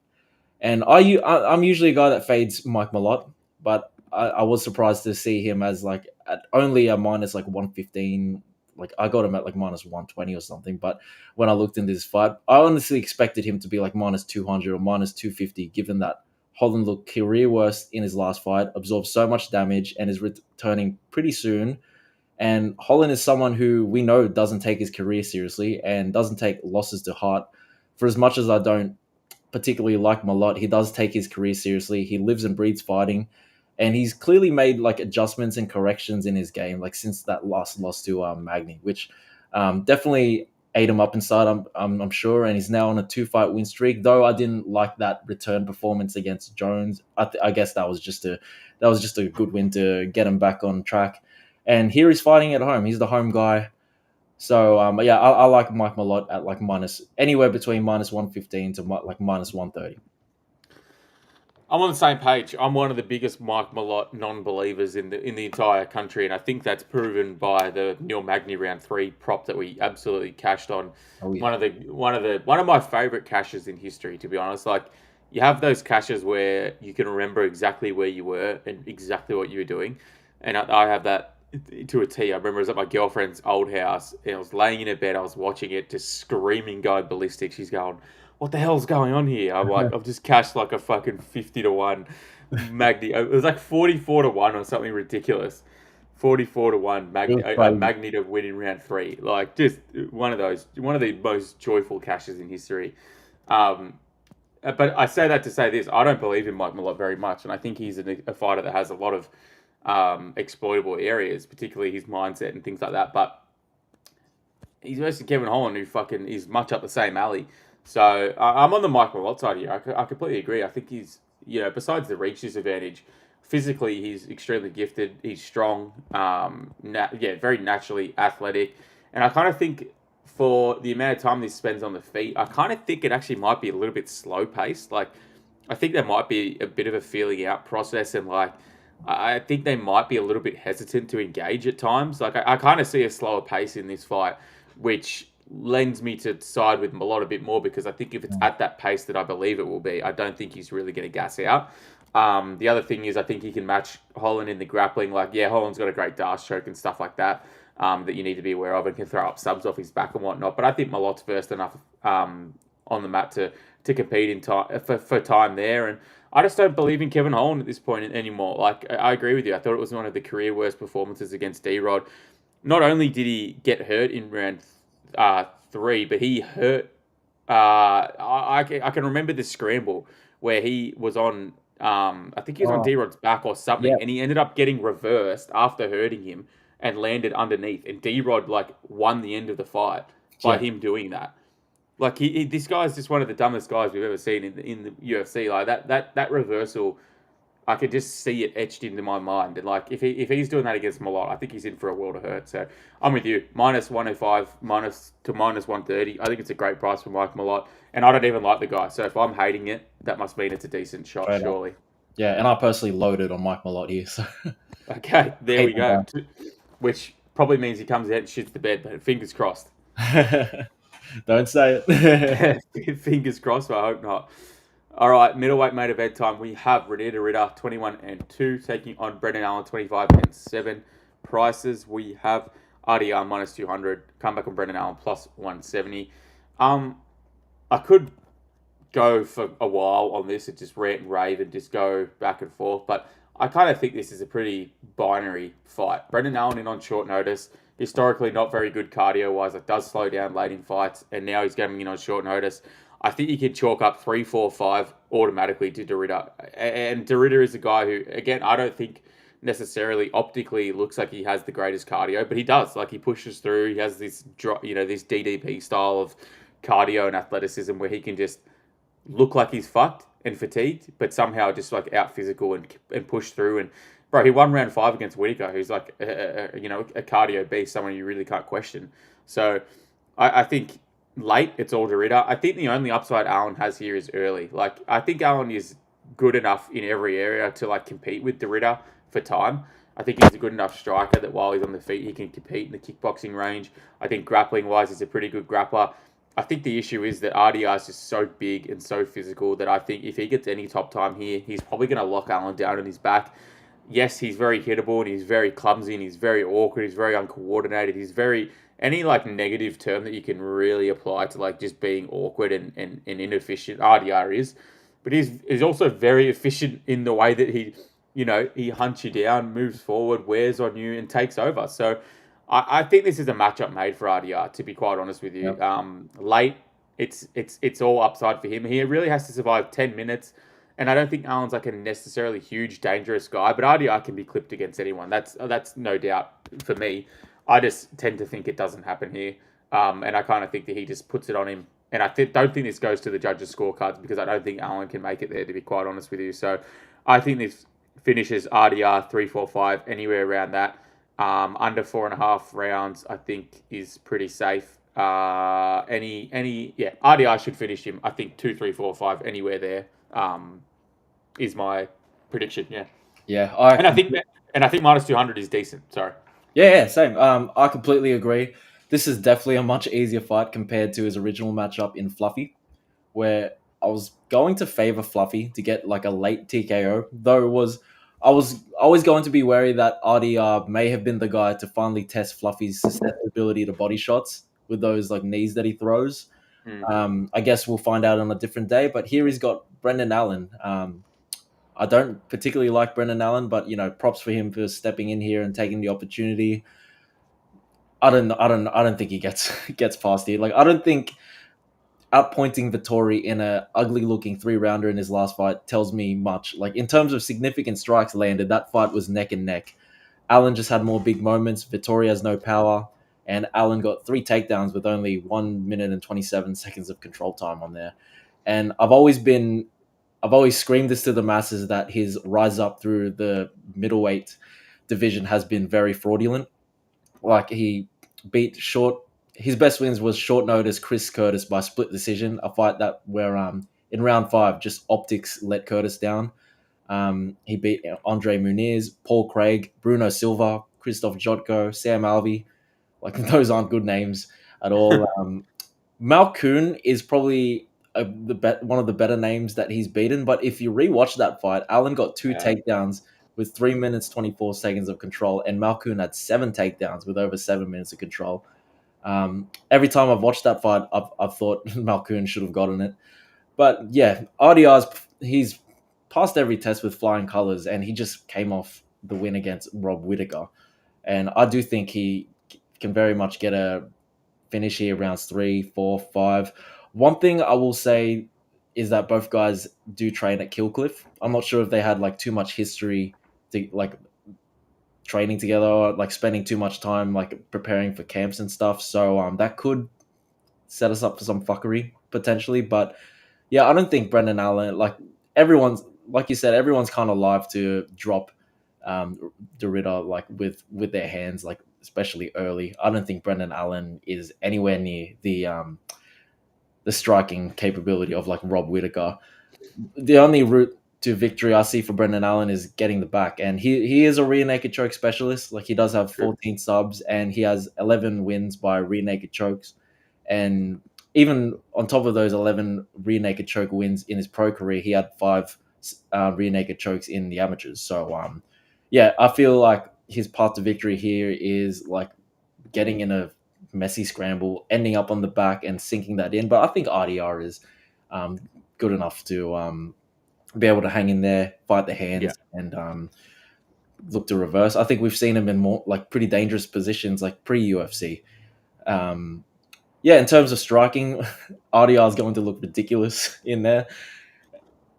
And I'm usually a guy that fades Mike Malott, but I was surprised to see him as like at only a minus like 115. Like I got him at like minus 120 or something. But when I looked into this fight, I honestly expected him to be like minus 200 or minus 250, given that Holland looked career worst in his last fight, absorbed so much damage, and is returning pretty soon. And Holland is someone who we know doesn't take his career seriously and doesn't take losses to heart. For as much as I don't particularly like Malott, he does take his career seriously. He lives and breathes fighting, and he's clearly made like adjustments and corrections in his game, like since that last loss to Magny, which definitely ate him up inside, I'm sure, and he's now on a 2-fight win streak. Though I didn't like that return performance against Jones. I guess that was just a good win to get him back on track. And here he's fighting at home. He's the home guy. So I like Mike Malott at like anywhere between minus 115 to like minus 130. I'm on the same page. I'm one of the biggest Mike Malott non-believers in the entire country, and I think that's proven by the Neil Magny round 3 prop that we absolutely cashed on. Oh, yeah. One of my favorite cashes in history, to be honest. Like, you have those cashes where you can remember exactly where you were and exactly what you were doing, and I have that to a T. I remember I was at my girlfriend's old house, and I was laying in her bed. I was watching it, just screaming, going ballistic. She's going, "What the hell's going on here?" I'm like, I've just cashed like a fucking 50-1 Magny. It was like 44-1 or something ridiculous. 44-1 Magny to win in round 3. Like, just one of the most joyful cashes in history. But I say that to say this: I don't believe in Mike Malott very much, and I think he's a fighter that has a lot of exploitable areas, particularly his mindset and things like that. But he's versus Kevin Holland, who fucking is much up the same alley. So I'm on the Mike Malott side here. I completely agree. I think he's, besides the reach disadvantage, physically he's extremely gifted. He's strong. Very naturally athletic. And I kind of think for the amount of time this spends on the feet, I kind of think it actually might be a little bit slow paced. Like, I think there might be a bit of a feeling out process, and like, I think they might be a little bit hesitant to engage at times. Like, I kind of see a slower pace in this fight, which lends me to side with Malott a bit more, because I think if it's at that pace that I believe it will be, I don't think he's really going to gas out. The other thing is I think he can match Holland in the grappling. Like, yeah, Holland's got a great dash choke and stuff like that that you need to be aware of, and can throw up subs off his back and whatnot. But I think Malott's versed enough on the mat to compete in time for time there. And I just don't believe in Kevin Holland at this point anymore. Like, I agree with you. I thought it was one of the career worst performances against D-Rod. not only did he get hurt in round 3, but he hurt. I can remember the scramble where he was on. I think he was on Oh, D-Rod's back or something, yeah, and he ended up getting reversed after hurting him and landed underneath. And D-Rod like won the end of the fight by yeah. him doing that. Like this guy's just one of the dumbest guys we've ever seen in the UFC. Like that reversal, I could just see it etched into my mind. And like if he's doing that against Malott, I think he's in for a world of hurt. So I'm with you. Minus 105, minus 130. I think it's a great price for Mike Malott. And I don't even like the guy. So if I'm hating it, that must mean it's a decent shot, Straight up. surely. Yeah, and I personally loaded on Mike Malott here, so Okay, there hate we go. Which probably means he comes out and shits the bed, but fingers crossed. the guy. Don't say it. Fingers crossed, but I hope not. All right, middleweight main event time. We have Reinier de Ridder 21-2 taking on Brendan Allen 25-7. Prices we have RDR minus 200. Come back on Brendan Allen plus 170. I could go for a while on this and just rant and rave and just go back and forth, but I kind of think this is a pretty binary fight. Brendan Allen in on short notice. Historically, not very good cardio-wise. It does slow down late in fights, and now he's coming in on short notice. I think you could chalk up 3, 4, 5 automatically to de Ridder. And de Ridder is a guy who, again, I don't think necessarily optically looks like he has the greatest cardio, but he does. Like, he pushes through. He has this, this DDP style of cardio and athleticism where he can just look like he's fucked and fatigued, but somehow just like out physical and push through. And bro, he won round 5 against Whitaker, who's like a cardio beast, someone you really can't question. So I think late it's all de Ridder. I think the only upside Allen has here is early. Like I think Allen is good enough in every area to like compete with de Ridder for time. I think he's a good enough striker that while he's on the feet, he can compete in the kickboxing range. I think grappling wise, he's a pretty good grappler. I think the issue is that RDR is just so big and so physical that I think if he gets any top time here, he's probably going to lock Allen down on his back. Yes, he's very hittable and he's very clumsy and he's very awkward. He's very uncoordinated. He's very any like negative term that you can really apply to like just being awkward and inefficient. RDR is, but he's also very efficient in the way that he hunts you down, moves forward, wears on you, and takes over. So I think this is a matchup made for RDR, to be quite honest with you. Yep. Late, it's all upside for him. He really has to survive 10 minutes, and I don't think Allen's like a necessarily huge, dangerous guy, but RDR can be clipped against anyone. That's no doubt for me. I just tend to think it doesn't happen here, and I kind of think that he just puts it on him. And I don't think this goes to the judges' scorecards because I don't think Allen can make it there, to be quite honest with you. So I think this finishes RDR 3-4-5, anywhere around that. Under 4.5 rounds, I think is pretty safe. RDR should finish him. I think 2, 3, 4, 5, anywhere there. Is my prediction. Yeah, Yeah, and I think minus 200 is decent. Sorry. yeah, same. I completely agree. This is definitely a much easier fight compared to his original matchup in Fluffy, where I was going to favor Fluffy to get like a late TKO, though I was always going to be wary that RDR may have been the guy to finally test Fluffy's susceptibility to body shots with those like knees that he throws. I guess we'll find out on a different day, but here he's got Brendan Allen. I don't particularly like Brendan Allen, but props for him for stepping in here and taking the opportunity. I don't think he gets past here. Like I don't think outpointing Vittori in a ugly looking 3-rounder in his last fight tells me much. Like in terms of significant strikes landed, that fight was neck and neck. Allen just had more big moments. Vittori has no power, and Allen got 3 takedowns with only 1 minute and 27 seconds of control time on there. And I've always screamed this to the masses that his rise up through the middleweight division has been very fraudulent. Like he beat his best wins was short notice Chris Curtis by split decision, a fight that where in round 5 just optics let Curtis down. He beat Andre Muniz, Paul Craig, Bruno Silva, Christoph Jotko, Sam Alvey. Like those aren't good names at all. Malkoon is probably one of the better names that he's beaten. But if you rewatch that fight, Allen got 2 takedowns with 3 minutes 24 seconds of control, and Malkoon had 7 takedowns with over 7 minutes of control. Every time I've watched that fight, I've thought Malkoon should have gotten it. But yeah, he's passed every test with flying colors, and he just came off the win against Rob Whittaker. And I do think he can very much get a finish here, rounds 3, 4, 5. One thing I will say is that both guys do train at Killcliff. I'm not sure if they had like too much history to like training together, or like spending too much time like preparing for camps and stuff. So that could set us up for some fuckery potentially. But yeah, I don't think Brendan Allen, like everyone's, like you said, everyone's kind of live to drop De Ridder like with their hands, like especially early. I don't think Brendan Allen is anywhere near the striking capability of like Rob Whittaker. The only route to victory I see for Brendan Allen is getting the back, and he is a rear naked choke specialist. Like he does have 14 subs, and he has 11 wins by rear naked chokes, and even on top of those 11 rear naked choke wins in his pro career, he had 5 rear naked chokes in the amateurs. So yeah, I feel like his path to victory here is like getting in a messy scramble, ending up on the back and sinking that in. But I think RDR is good enough to be able to hang in there, fight the hands, and look to reverse. I think we've seen him in more like pretty dangerous positions, like pre-UFC. Yeah, in terms of striking, RDR is going to look ridiculous in there.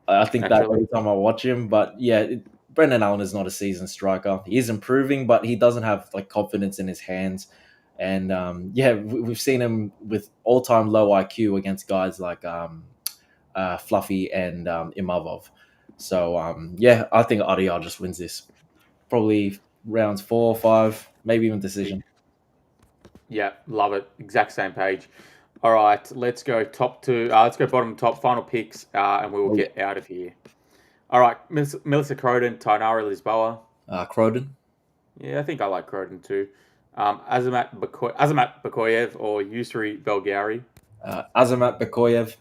I think that every time I watch him. But yeah, Brendan Allen is not a seasoned striker. He is improving, but he doesn't have like confidence in his hands. And yeah, we've seen him with all-time low IQ against guys like Fluffy and Imavov. So yeah, I think RDR just wins this. Probably rounds 4 or 5, maybe even decision. Yeah, love it. Exact same page. All right, let's go top to. Let's go bottom top. Final picks, and we will get out of here. All right, Melissa Croden, Tainara Lisboa. Croden. Yeah, I think I like Croden too. Azamat Bakoyev or Yusri Belgari. Azamat Bakoyev.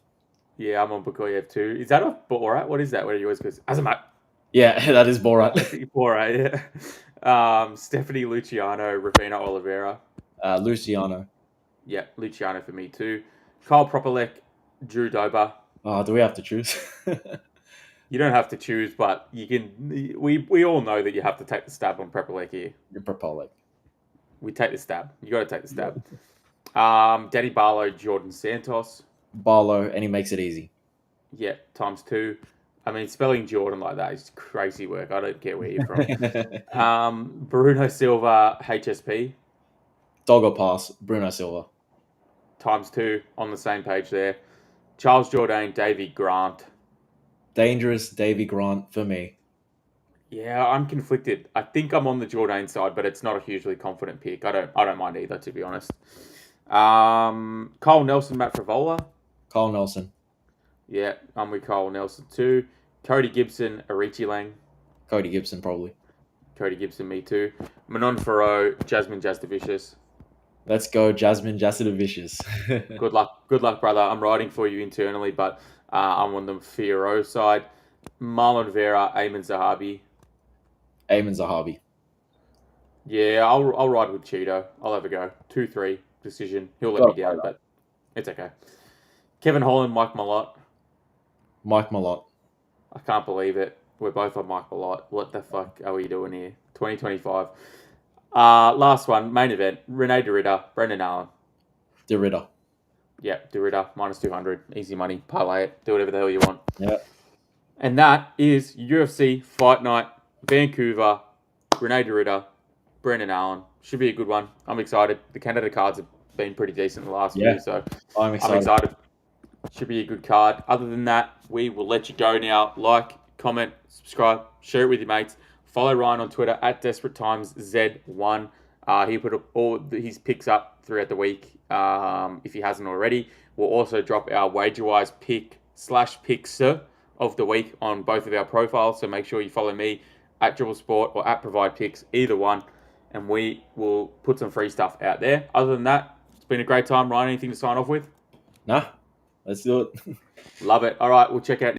Yeah, I'm on Bakoyev too. Is that a Borat? What is that? What are you always goes? Azamat. Yeah, that is Borat. Borat, yeah. Stephanie Luciano, Ravina Oliveira. Luciano. Yeah, Luciano for me too. Kyle Propolek, Drew Dober. Do we have to choose? You don't have to choose, but you can. We all know that you have to take the stab on Propolek here. Propolek. We take the stab. You got to take the stab. Danny Barlow, Jordan Santos. Barlow, and he makes it easy. Yeah, ×2. I mean, spelling Jordan like that is crazy work. I don't care where you're from. Bruno Silva, HSP. Doggo pass, Bruno Silva. ×2 on the same page there. Charles Jourdain, Davy Grant. Dangerous Davy Grant for me. Yeah, I'm conflicted. I think I'm on the Jourdain side, but it's not a hugely confident pick. I don't mind either, to be honest. Cole Nelson, Matt Frevola. Cole Nelson. Yeah, I'm with Cole Nelson too. Cody Gibson, Aoriqileng. Cody Gibson, probably. Cody Gibson, me too. Manon Fiorot, Jasmine Jasudavicius. Let's go, Jasmine Jasudavicius. Good luck, brother. I'm riding for you internally, but I'm on the Fiorot side. Marlon Vera, Aiemann Zahabi. Aiemann Zahabi. Yeah, I'll ride with Cheeto. I'll have a go. 2-3 decision. He'll let me down, but it's okay. Kevin Holland, Mike Malott. Mike Malott. I can't believe it. We're both on Mike Malott. What the fuck are we doing here? 2025. Last one, main event. Reinier de Ridder, Brendan Allen. De Ridder. Yeah, De Ridder, -200. Easy money. Parlay it. Do whatever the hell you want. Yeah. And that is UFC Fight Night, Vancouver, Reinier de Ridder, Brendan Allen. Should be a good one. I'm excited. The Canada cards have been pretty decent the last few, so I'm excited. Should be a good card. Other than that, we will let you go now. Like, comment, subscribe, share it with your mates. Follow Ryan on Twitter at DesperateTimesZ1. He put all his picks up throughout the week if he hasn't already. We'll also drop our WagerWise pick/picks of the week on both of our profiles. So make sure you follow me at Dribble Sport or at Provide Picks, either one. And we will put some free stuff out there. Other than that, it's been a great time. Ryan, anything to sign off with? Nah, let's do it. Love it. All right, we'll check out